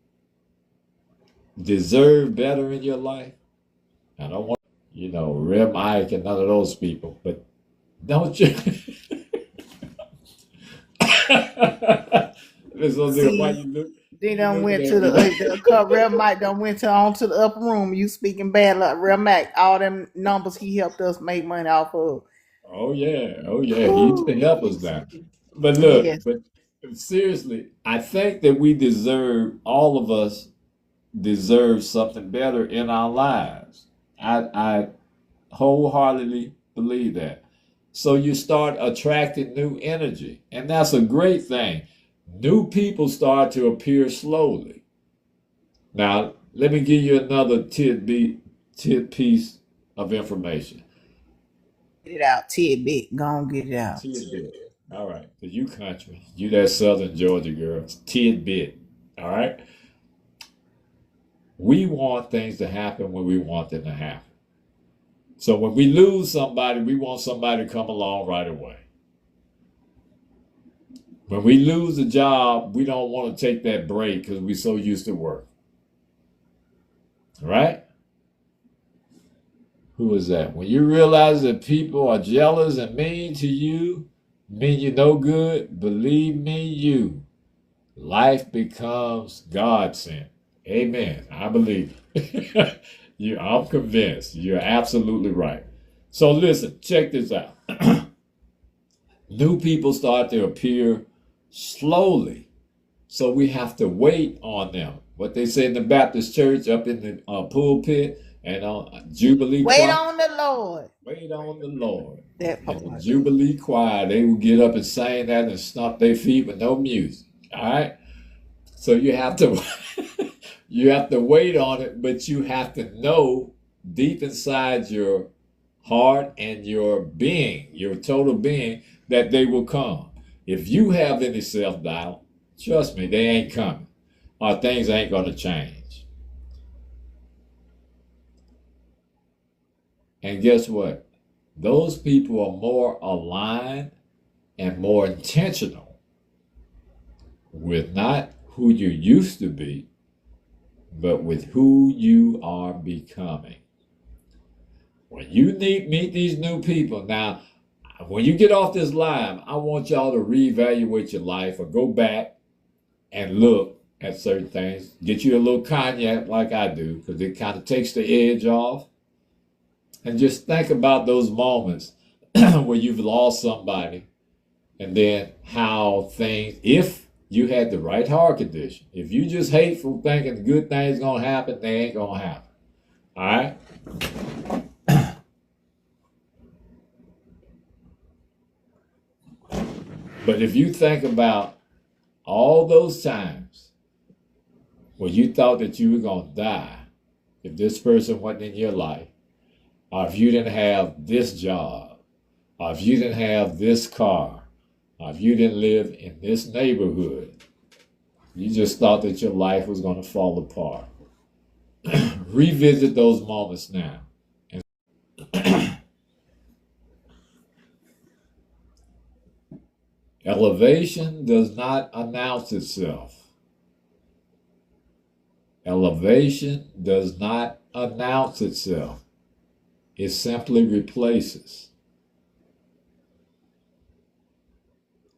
deserve better in your life? I don't want, Rem Ike and none of those people, but don't you? Listen, why See, you look? they You done looking went at to me? the Real Mike done went to on to the upper room. You speaking bad like Real Mac. All them numbers he helped us make money off of. Oh yeah, oh yeah. He used to Whew. help us now. But look, Yes. but seriously, I think that all of us deserve something better in our lives. I wholeheartedly believe that. So you start attracting new energy, and that's a great thing. New people start to appear slowly. Now, let me give you another tid piece of information. Get it out, tidbit. Go on, get it out. Tidbit. All right, 'cause you country, you that Southern Georgia girl. It's tidbit. All right. We want things to happen when we want them to happen. So when we lose somebody, we want somebody to come along right away. When we lose a job, we don't want to take that break because we're so used to work. Right? Who is that? When you realize that people are jealous and mean to you, mean you no good, believe me, life becomes God sent. Amen. I believe. I'm convinced. You're absolutely right. So listen, check this out. New people start to appear slowly. So we have to wait on them. What they say in the Baptist church up in the pulpit and on Jubilee Wait choir. on the Lord. Wait on the Lord. That And the part. Jubilee choir, they will get up and sing that and stomp their feet with no music. All right? So you have to you have to wait on it, but you have to know deep inside your heart and your being, your total being, that they will come. If you have any self-doubt, trust me, they ain't coming. Or things ain't gonna change. And guess what? Those people are more aligned and more intentional with not who you used to be, but with who you are becoming. When you meet these new people, now, when you get off this live, I want y'all to reevaluate your life or go back and look at certain things. Get you a little cognac like I do, because it kind of takes the edge off. And just think about those moments where you've lost somebody, and then how things, if you had the right heart condition, if you just hateful thinking good things gonna happen, they ain't gonna happen. All right? But if you think about all those times where you thought that you were gonna die, if this person wasn't in your life, or if you didn't have this job, or if you didn't have this car, or if you didn't live in this neighborhood, you just thought that your life was going to fall apart. Revisit those moments now. Elevation does not announce itself. Elevation does not announce itself. It simply replaces.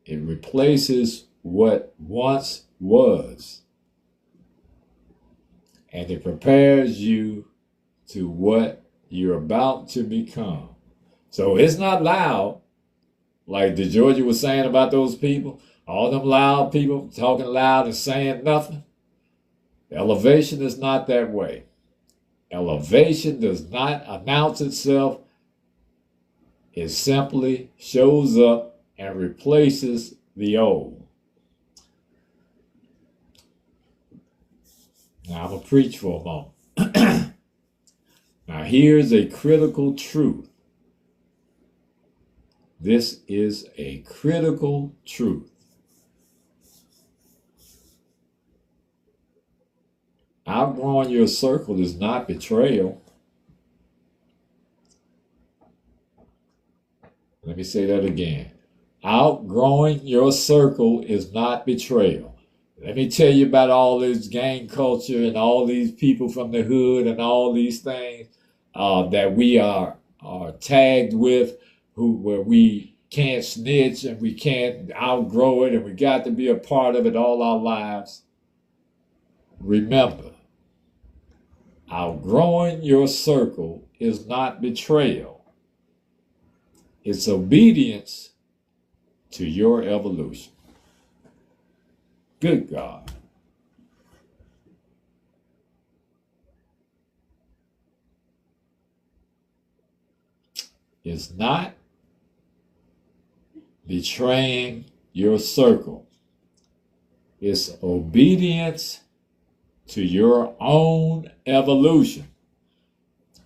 It replaces what once was. And it prepares you to what you're about to become. So it's not loud, like the Georgia was saying about those people, all them loud people talking loud and saying nothing. Elevation is not that way. Elevation does not announce itself. It simply shows up and replaces the old. Now I'm going to preach for a moment. Now here's a critical truth. This is a critical truth. Outgrowing your circle is not betrayal. Let me say that again. Outgrowing your circle is not betrayal. Let me tell you about all this gang culture and all these people from the hood and all these things that we are tagged with, where we can't snitch and we can't outgrow it and we got to be a part of it all our lives. Remember, outgrowing your circle is not betrayal. It's obedience to your evolution. Good God. It's not betraying your circle. It's obedience to your own evolution.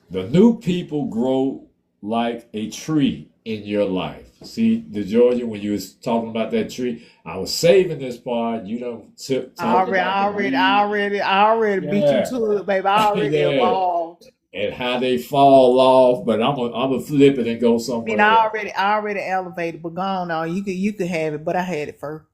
The new people grow like a tree in your life. See, the Georgia, when you was talking about that tree, I was saving this part. You don't talk I about the already, weed. I already, I already beat you Yeah, to it, baby. I already yeah, evolved. and how they fall off. But I'm gonna flip it and go I mean, somewhere else. I already elevated, but gone on. You could have it, but I had it first.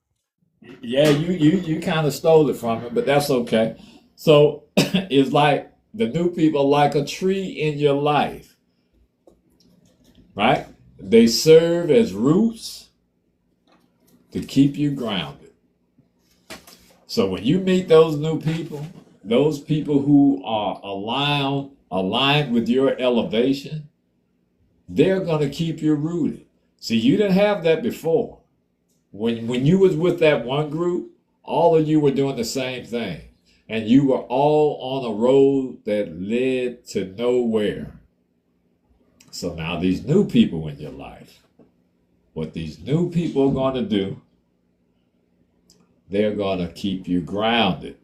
Yeah, you kind of stole it from him, but that's okay. So it's like the new people like a tree in your life, right? They serve as roots to keep you grounded. So when you meet those people who are aligned with your elevation, they're gonna keep you rooted. See, you didn't have that before. When you was with that one group, all of you were doing the same thing. And you were all on a road that led to nowhere. So now these new people in your life, what these new people are going to do, they're going to keep you grounded.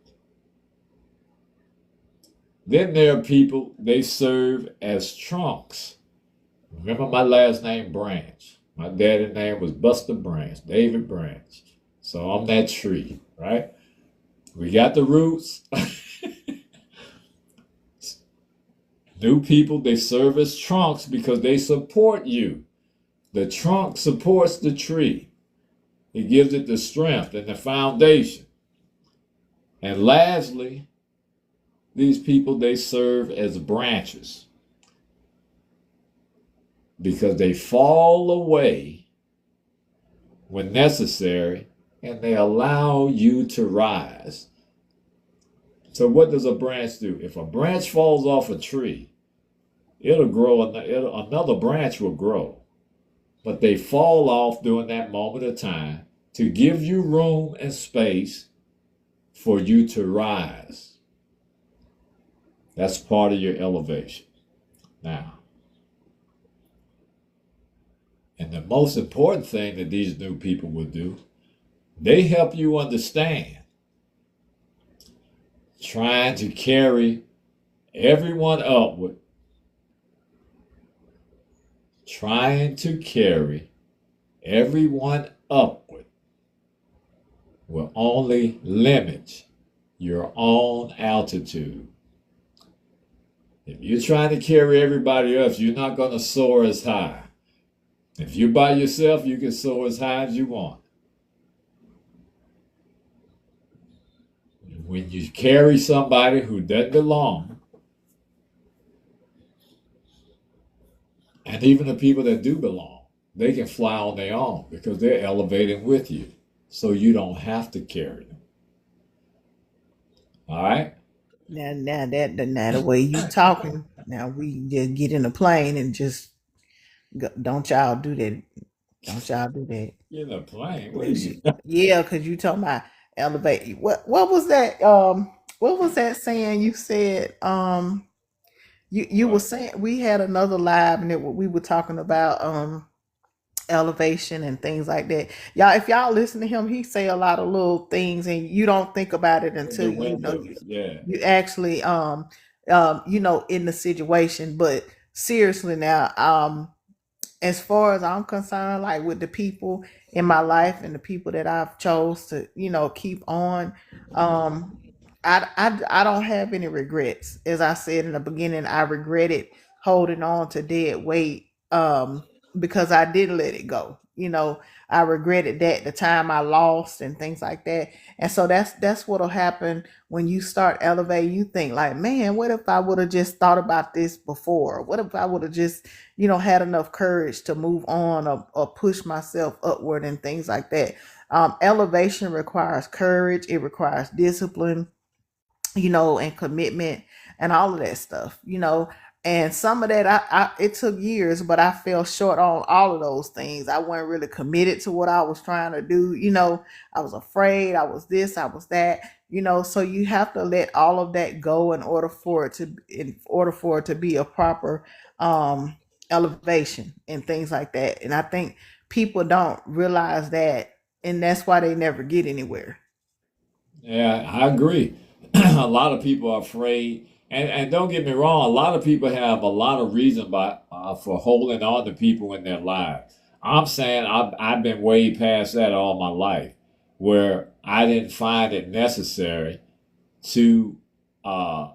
Then there are people, they serve as trunks. Remember my last name, Branch. My daddy's name was Buster Branch, David Branch. So I'm that tree, right? We got the roots. New people, they serve as trunks because they support you. The trunk supports the tree. It gives it the strength and the foundation. And lastly, these people, they serve as branches because they fall away when necessary and they allow you to rise. So what does a branch do? If a branch falls off a tree, it'll grow, another branch will grow. But they fall off during that moment of time to give you room and space for you to rise. That's part of your elevation. Now, and the most important thing that these new people will do, they help you understand trying to carry everyone upward, trying to carry everyone upward will only limit your own altitude. If you're trying to carry everybody else, you're not going to soar as high. If you're by yourself, you can soar as high as you want. When you carry somebody who doesn't belong, and even the people that do belong, they can fly on their own because they're elevating with you. So you don't have to carry them. All right? Now the way you talking, now we just get in a plane and just go, don't y'all do that. Don't y'all do that. You're in a plane. What are 'Cause you? yeah, because you talking about elevate. What was that? What was that saying you said? You were What? saying we had another live and we were talking about elevation and things like that. Y'all, if y'all listen to him, he say a lot of little things and you don't think about it In until the you know window. Yeah. you actually in the situation. But seriously now, as far as I'm concerned, like with the people in my life and the people that I've chose to, keep on, I don't have any regrets. As I said in the beginning, I regretted holding on to dead weight because I didn't let it go. I regretted that the time I lost and things like that. And so that's what'll happen when you start elevating. You think like, man, what if I would have just thought about this before? What if I would have just, had enough courage to move on or push myself upward and things like that. Elevation requires courage. It requires discipline, and commitment and all of that stuff. And some of that, it took years, but I fell short on all of those things. I wasn't really committed to what I was trying to do. I was afraid. I was this. I was that. So you have to let all of that go in order for it to be a proper elevation and things like that. And I think people don't realize that, and that's why they never get anywhere. Yeah, I agree. A lot of people are afraid, and don't get me wrong. A lot of people have a lot of reason for holding on to people in their lives. I'm saying I've been way past that all my life, where I didn't find it necessary to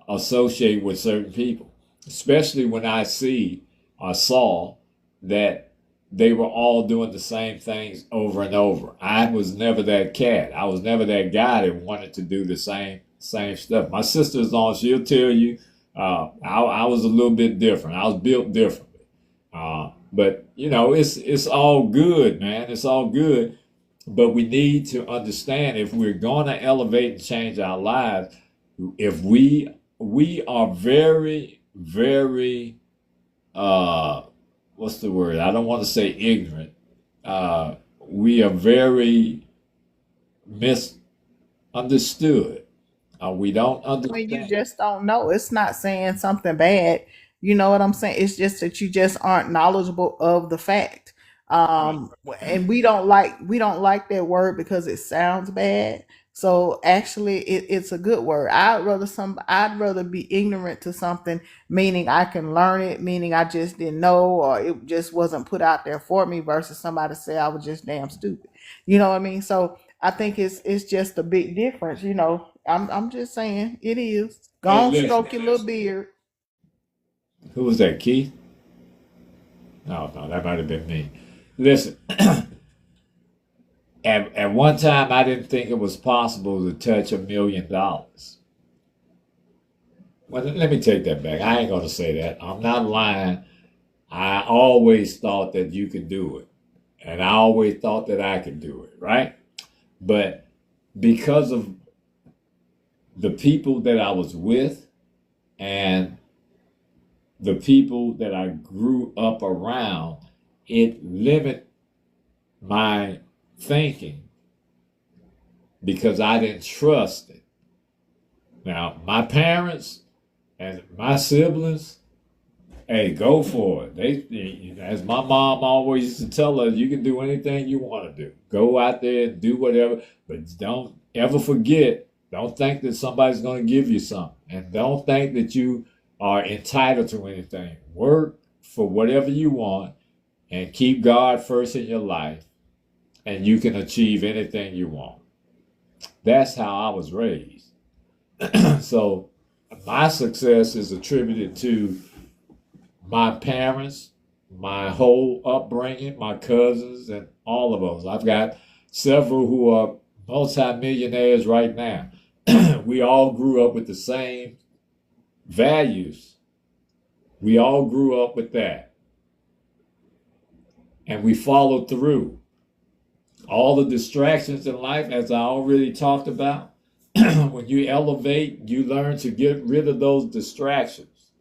associate with certain people, especially when I see or saw that they were all doing the same things over and over. I was never that cat. I was never that guy that wanted to do the same stuff. My sister's on; she'll tell you, I was a little bit different. I was built differently. But it's all good, man. It's all good. But we need to understand, if we're going to elevate and change our lives, if we are very, very, what's the word? I don't want to say ignorant. We are very misunderstood. We don't When you understand. just don't know. It's not saying something bad. You know what I'm saying? It's just that you just aren't knowledgeable of the fact. Right. And we don't like that word because it sounds bad. So actually, it's a good word. I'd rather be ignorant to something, meaning I can learn it, meaning I just didn't know, or it just wasn't put out there for me, versus somebody say I was just damn stupid. You know what I mean? So I think it's just a big difference. I'm just saying it is. Go Hey, on, listen. stroke your little beard. Who was that, Keith? No, no, that might have been me. Listen, at one time, I didn't think it was possible to touch $1 million. Well, let me take that back. I ain't going to say that. I'm not lying. I always thought that you could do it. And I always thought that I could do it, right? But because of the people that I was with and the people that I grew up around, it limited my thinking because I didn't trust it. Now, my parents and my siblings, hey, go for it. As my mom always used to tell us, you can do anything you want to do. Go out there and do whatever, but don't ever forget. Don't think that somebody's going to give you something, and don't think that you are entitled to anything. Work for whatever you want, and keep God first in your life, and you can achieve anything you want. That's how I was raised. So my success is attributed to my parents, my whole upbringing, my cousins, and all of us. I've got several who are multimillionaires right now. We all grew up with the same values. We all grew up with that. And we followed through. All the distractions in life, as I already talked about, when you elevate, you learn to get rid of those distractions.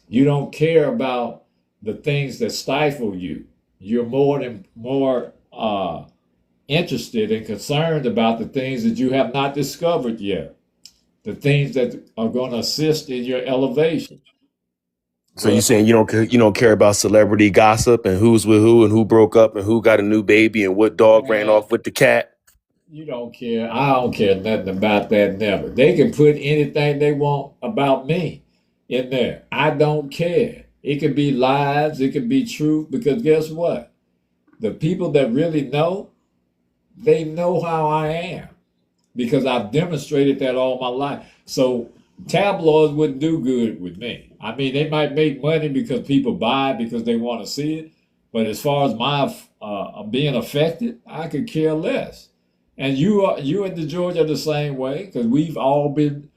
You don't care about the things that stifle you. You're more interested and concerned about the things that you have not discovered yet, the things that are going to assist in your elevation. So you Well, saying you don't care about celebrity gossip and who's with who and who broke up and who got a new baby and what dog ran man, off with the cat? you don't care. I don't care nothing about that, never. They can put anything they want about me in there. I don't care. It could be lies, it could be truth, because guess what? The people that really know, they know how I am. because I've demonstrated that all my life. So tabloids wouldn't do good with me. I mean, they might make money because people buy it because they want to see it. But as far as my being affected, I could care less. And you and the Georgia are the same way because we've all been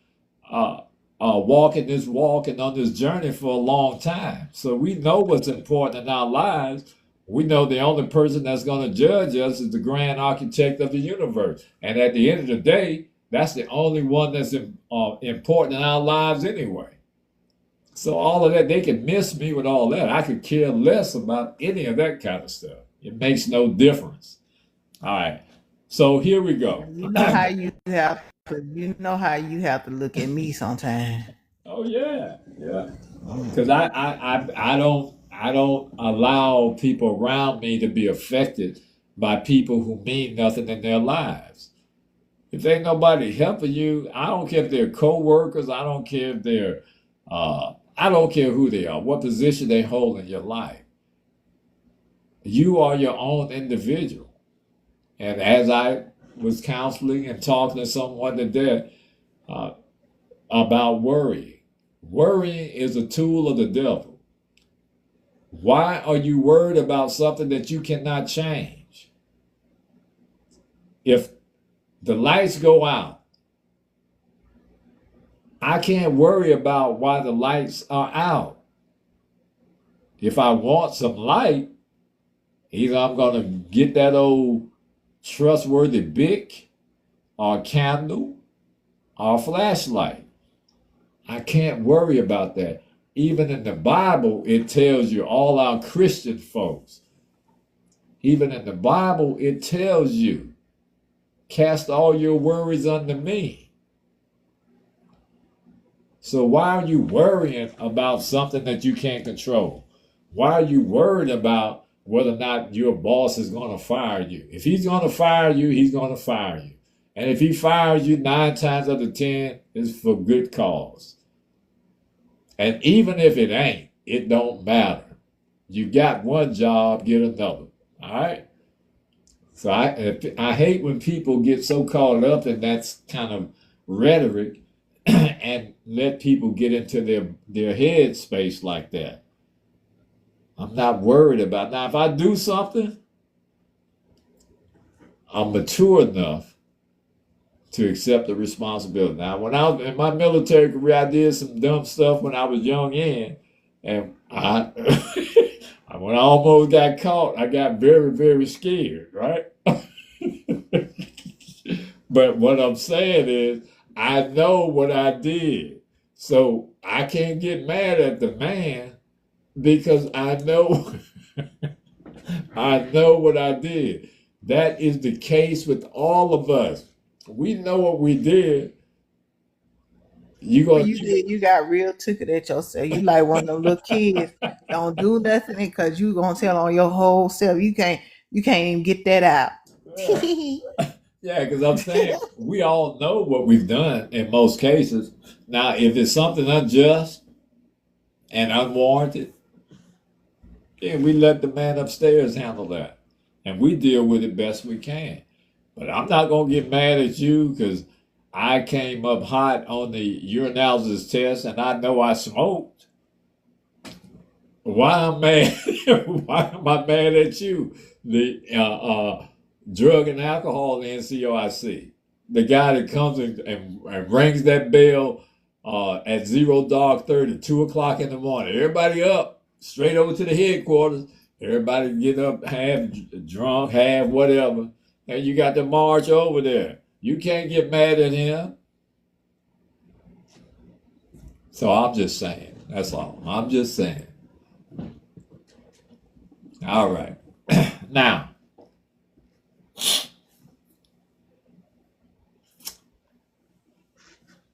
uh, walking this walk and on this journey for a long time. So we know what's important in our lives. We know the only person that's going to judge us is the grand architect of the universe. And at the end of the day, that's the only one that's important in our lives anyway. So all of that, they can miss me with all that. I could care less about any of that kind of stuff. It makes no difference. All right. So here we go. You know how you have to look at me sometimes. Oh yeah, yeah. Because I don't allow people around me to be affected by people who mean nothing in their lives. If ain't nobody helping you, I don't care if they're co-workers, I don't care who they are, what position they hold in your life. You are your own individual. And as I was counseling and talking to someone today about worrying, worrying is a tool of the devil. Why are you worried about something that you cannot change? If the lights go out, I can't worry about why the lights are out. If I want some light, either I'm going to get that old trustworthy Bic or candle or flashlight. I can't worry about that. Even in the Bible, it tells you, all our Christian folks, even in the Bible, it tells you, cast all your worries unto me. So why are you worrying about something that you can't control? Why are you worried about whether or not your boss is going to fire you? If he's going to fire you, he's going to fire you. And if he fires you 9 times out of 10, it's for good cause. And even if it ain't, it don't matter. You got one job, get another. All right? So I hate when people get so caught up in that kind of rhetoric and let people get into their head space like that. I'm not worried about it. Now, if I do something, I'm mature enough to accept the responsibility. Now, when I was in my military career, I did some dumb stuff when I was young and I when I almost got caught, I got very, very scared, right? But what I'm saying is, I know what I did. So I can't get mad at the man because I know I know what I did. That is the case with all of us. We know what we did. You got real ticket at yourself. You like one of them little kids. Don't do nothing because you gonna tell on your whole self. You can't even get that out. Yeah, because I'm saying we all know what we've done in most cases. Now, if it's something unjust and unwarranted, then we let the man upstairs handle that. And we deal with it best we can. But I'm not going to get mad at you because I came up hot on the urinalysis test and I know I smoked. Why am I mad? Why am I mad at you? The drug and alcohol NCOIC. The guy that comes and rings that bell at 0:30, 2 o'clock in the morning. Everybody up, straight over to the headquarters. Everybody get up, half drunk, half whatever. And you got to march over there. You can't get mad at him. So I'm just saying. That's all. I'm just saying. All right. Now,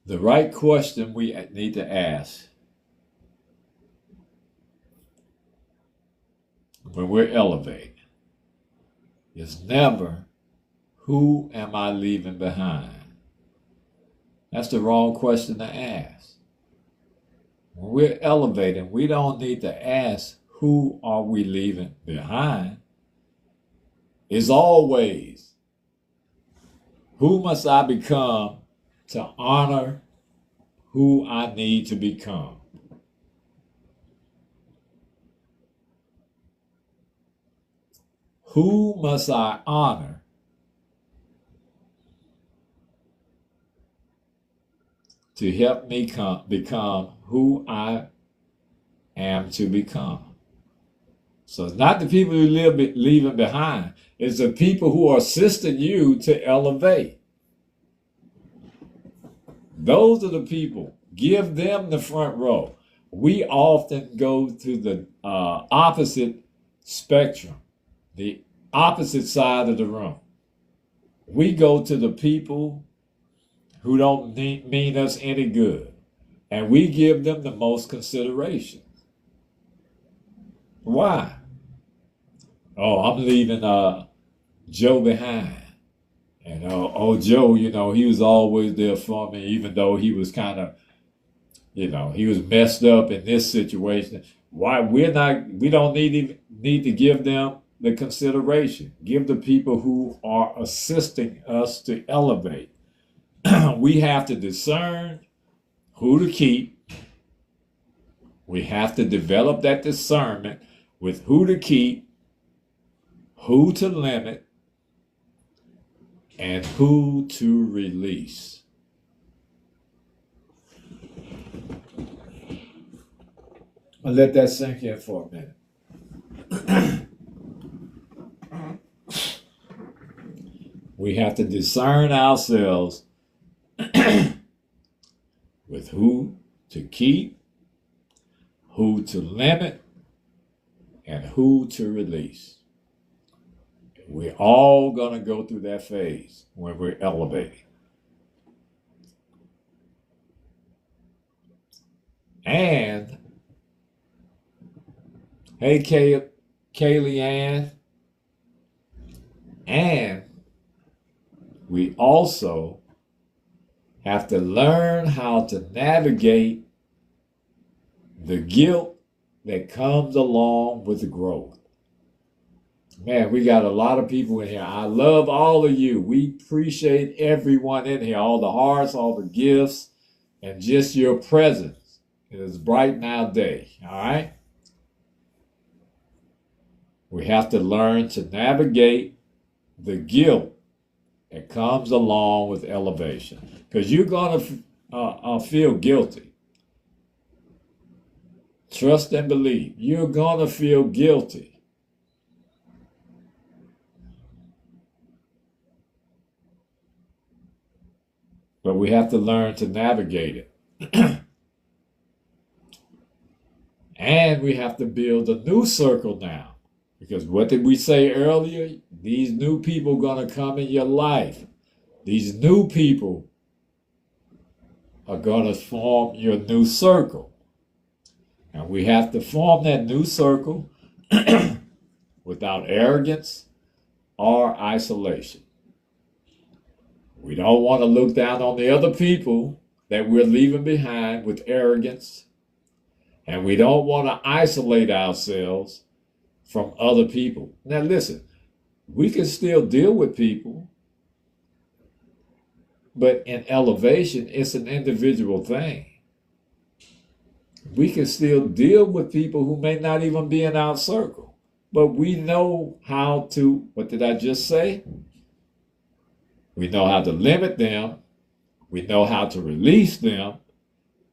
the right question we need to ask when we're elevating is never, who am I leaving behind? That's the wrong question to ask. When we're elevating, we don't need to ask, who are we leaving behind? It's always, Who must I become to honor who I need to become? Who must I honor to help me become who I am to become? So it's not the people who leaving behind. It's the people who are assisting you to elevate. Those are the people. Give them the front row. We often go to the opposite spectrum, the opposite side of the room. We go to the people who don't mean us any good, and we give them the most consideration. Why? Oh, I'm leaving Joe behind. And Joe, he was always there for me, even though he was kind of, he was messed up in this situation. Why we don't need to give them the consideration. Give the people who are assisting us to elevate. We have to discern who to keep. We have to develop that discernment with who to keep, who to limit, and who to release. I'll let that sink in for a minute. We have to discern ourselves with who to keep, who to limit, and who to release. We're all going to go through that phase when we're elevating. And, hey, Kaylee Ann, and we also have to learn how to navigate the guilt that comes along with the growth. Man, we got a lot of people in here. I love all of you. We appreciate everyone in here, all the hearts, all the gifts, and just your presence. It is bright now day, all right? We have to learn to navigate the guilt that comes along with elevation, because you're going to feel guilty. Trust and believe. You're going to feel guilty. But we have to learn to navigate it. And we have to build a new circle now. Because what did we say earlier? These new people are going to come in your life. These new people are going to form your new circle. And we have to form that new circle without arrogance or isolation. We don't want to look down on the other people that we're leaving behind with arrogance. And we don't want to isolate ourselves from other people. Now listen, we can still deal with people, but in elevation, it's an individual thing. We can still deal with people who may not even be in our circle, but we know how to, what did I just say? We know how to limit them, we know how to release them,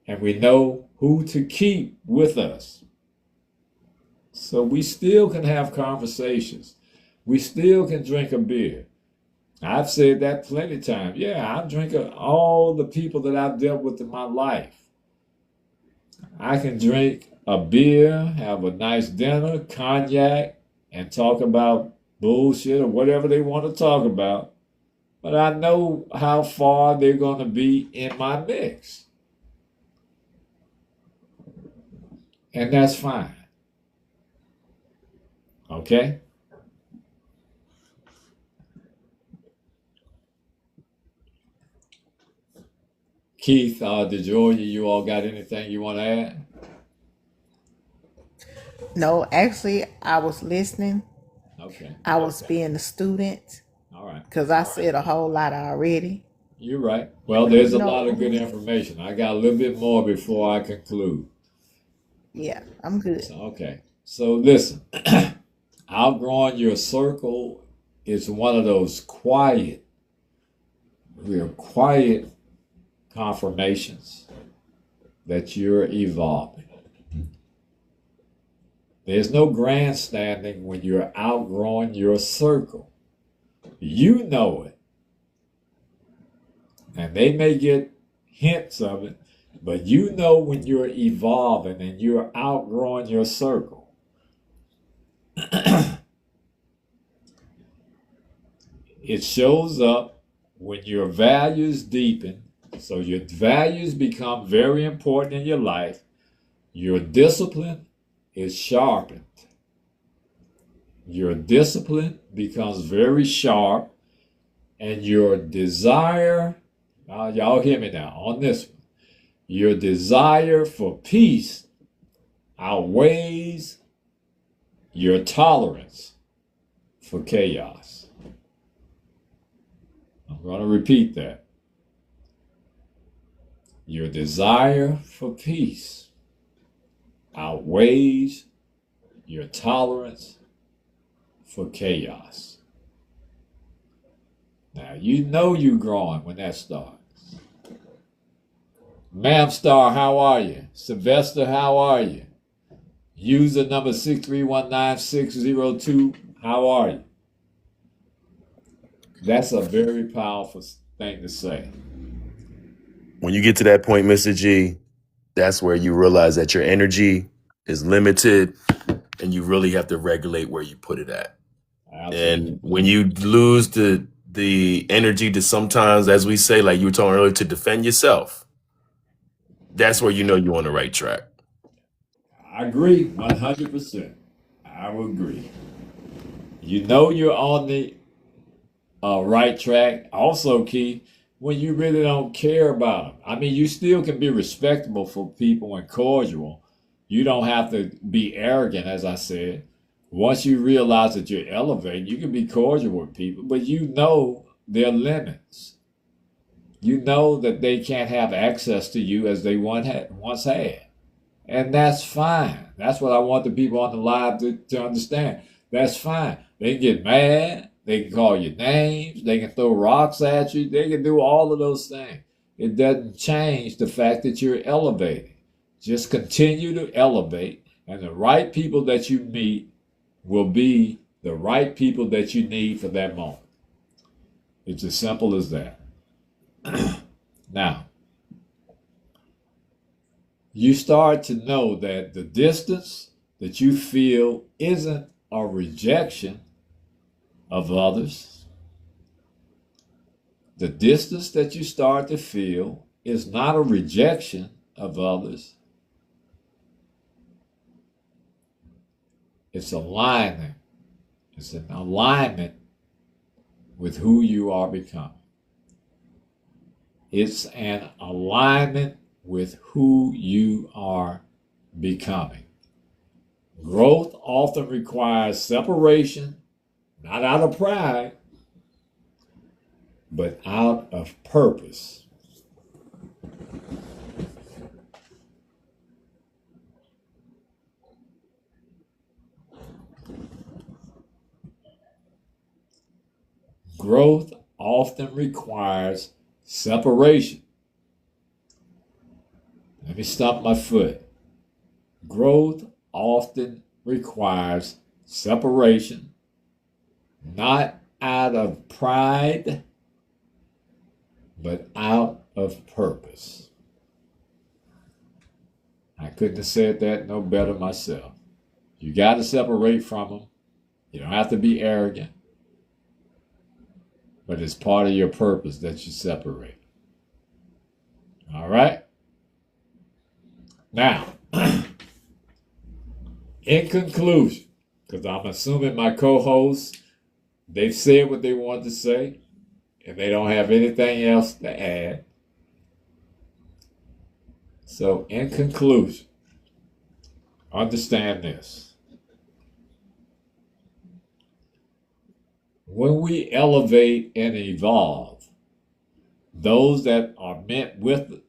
and we know who to keep with us. So we still can have conversations. We still can drink a beer. I've said that plenty of times. Yeah, I drink all the people that I've dealt with in my life. I can drink a beer, have a nice dinner, cognac, and talk about bullshit or whatever they want to talk about. But I know how far they're going to be in my mix. And that's fine. Okay? Keith, DeJoya, you all got anything you want to add? No, actually, I was listening. Okay. I was being a student. All right. because I said a whole lot already. You're right. Well, there's a lot of No, good information. I got a little bit more before I conclude. yeah, I'm good. So, okay. So listen, outgrowing your circle is one of those real quiet confirmations that you're evolving. There's no grandstanding when you're outgrowing your circle. You know it. And they may get hints of it, but you know when you're evolving and you're outgrowing your circle. It shows up when your values deepen. So your values become very important in your life. Your discipline is sharpened. Your discipline becomes very sharp, and your desire, y'all hear me now on this one, your desire for peace outweighs your tolerance for chaos. I'm going to repeat that. Your desire for peace outweighs your tolerance for chaos. Now, you know you're growing when that starts. Ma'am Star, how are you? Sylvester, how are you? User number 6319602, how are you? That's a very powerful thing to say. When you get to that point, Mr. G, that's where you realize that your energy is limited and you really have to regulate where you put it at. Absolutely. And when you lose the energy to sometimes, as we say, like you were talking earlier, to defend yourself, that's where you know you're on the right track. I agree 100%. I would agree. You know you're on the right track. Also, Keith, when you really don't care about them. I mean, you still can be respectable for people and cordial. You don't have to be arrogant, as I said. Once you realize that you're elevating, you can be cordial with people, but you know their limits. You know that they can't have access to you as they once had. And that's fine. That's what I want the people on the live to understand. That's fine. They can get mad. They can call you names. They can throw rocks at you. They can do all of those things. It doesn't change the fact that you're elevating. Just continue to elevate, and the right people that you meet will be the right people that you need for that moment. It's as simple as that. Now, you start to know that the distance that you feel isn't a rejection of others. The distance that you start to feel is not a rejection of others. It's alignment. It's an alignment with who you are becoming. It's an alignment with who you are becoming. Growth often requires separation, not out of pride, but out of purpose. Growth often requires separation. Let me stomp my foot. Growth often requires separation, not out of pride, but out of purpose. I couldn't have said that no better myself. You got to separate from them. You don't have to be arrogant, but it's part of your purpose that you separate. All right? Now, in conclusion, because I'm assuming my co-hosts, they've said what they want to say, and they don't have anything else to add. So, in conclusion, understand this. When we elevate and evolve, those that are meant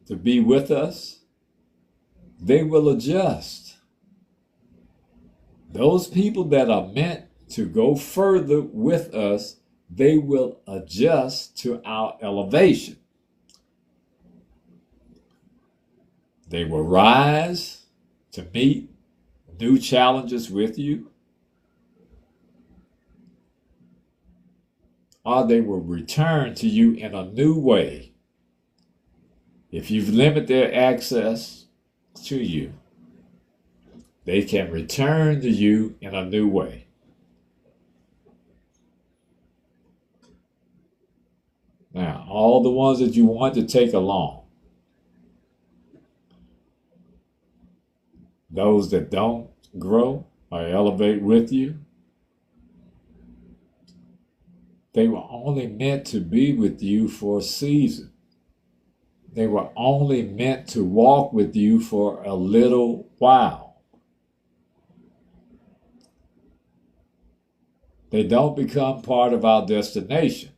to be with us, they will adjust. Those people that are meant to go further with us, they will adjust to our elevation. They will rise to meet new challenges with you, or they will return to you in a new way. If you've limited their access to you, they can return to you in a new way. Now, all the ones that you want to take along, those that don't grow or elevate with you, they were only meant to be with you for a season. They were only meant to walk with you for a little while. They don't become part of our destination.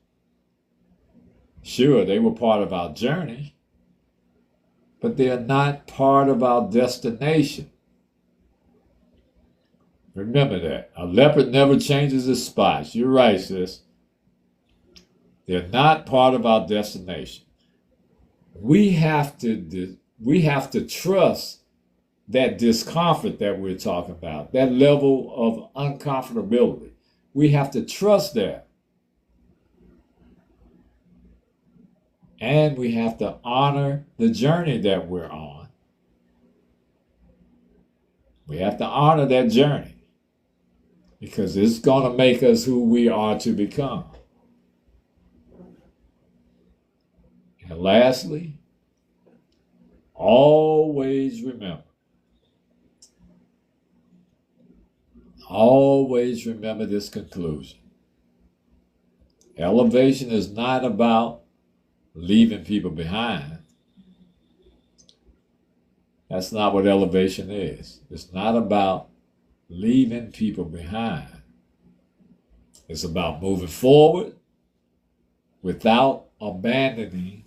Sure, they were part of our journey, but they are not part of our destination. Remember that. A leopard never changes its spots. You're right, sis. They're not part of our destination. We have to trust that discomfort that we're talking about, that level of uncomfortability. We have to trust that. And we have to honor the journey that we're on. We have to honor that journey because it's going to make us who we are to become. And lastly, always remember this conclusion. Elevation is not about leaving people behind. That's not what elevation is. It's not about leaving people behind. It's about moving forward without abandoning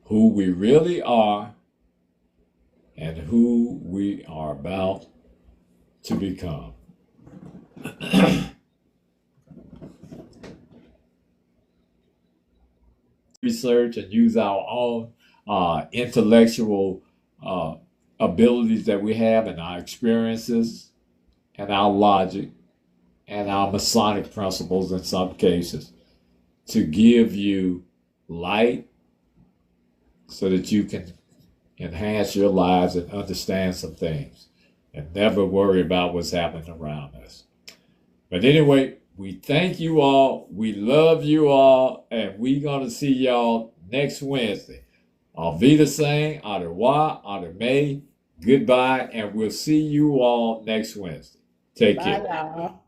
who we really are and who we are about to become. Research and use our own intellectual abilities that we have and our experiences and our logic and our Masonic principles in some cases to give you light so that you can enhance your lives and understand some things and never worry about what's happening around us. But anyway, we thank you all. We love you all. And we're going to see y'all next Wednesday. Auf Wiedersehen, au revoir, au revoir, goodbye, and we'll see you all next Wednesday. Take care. Bye, y'all.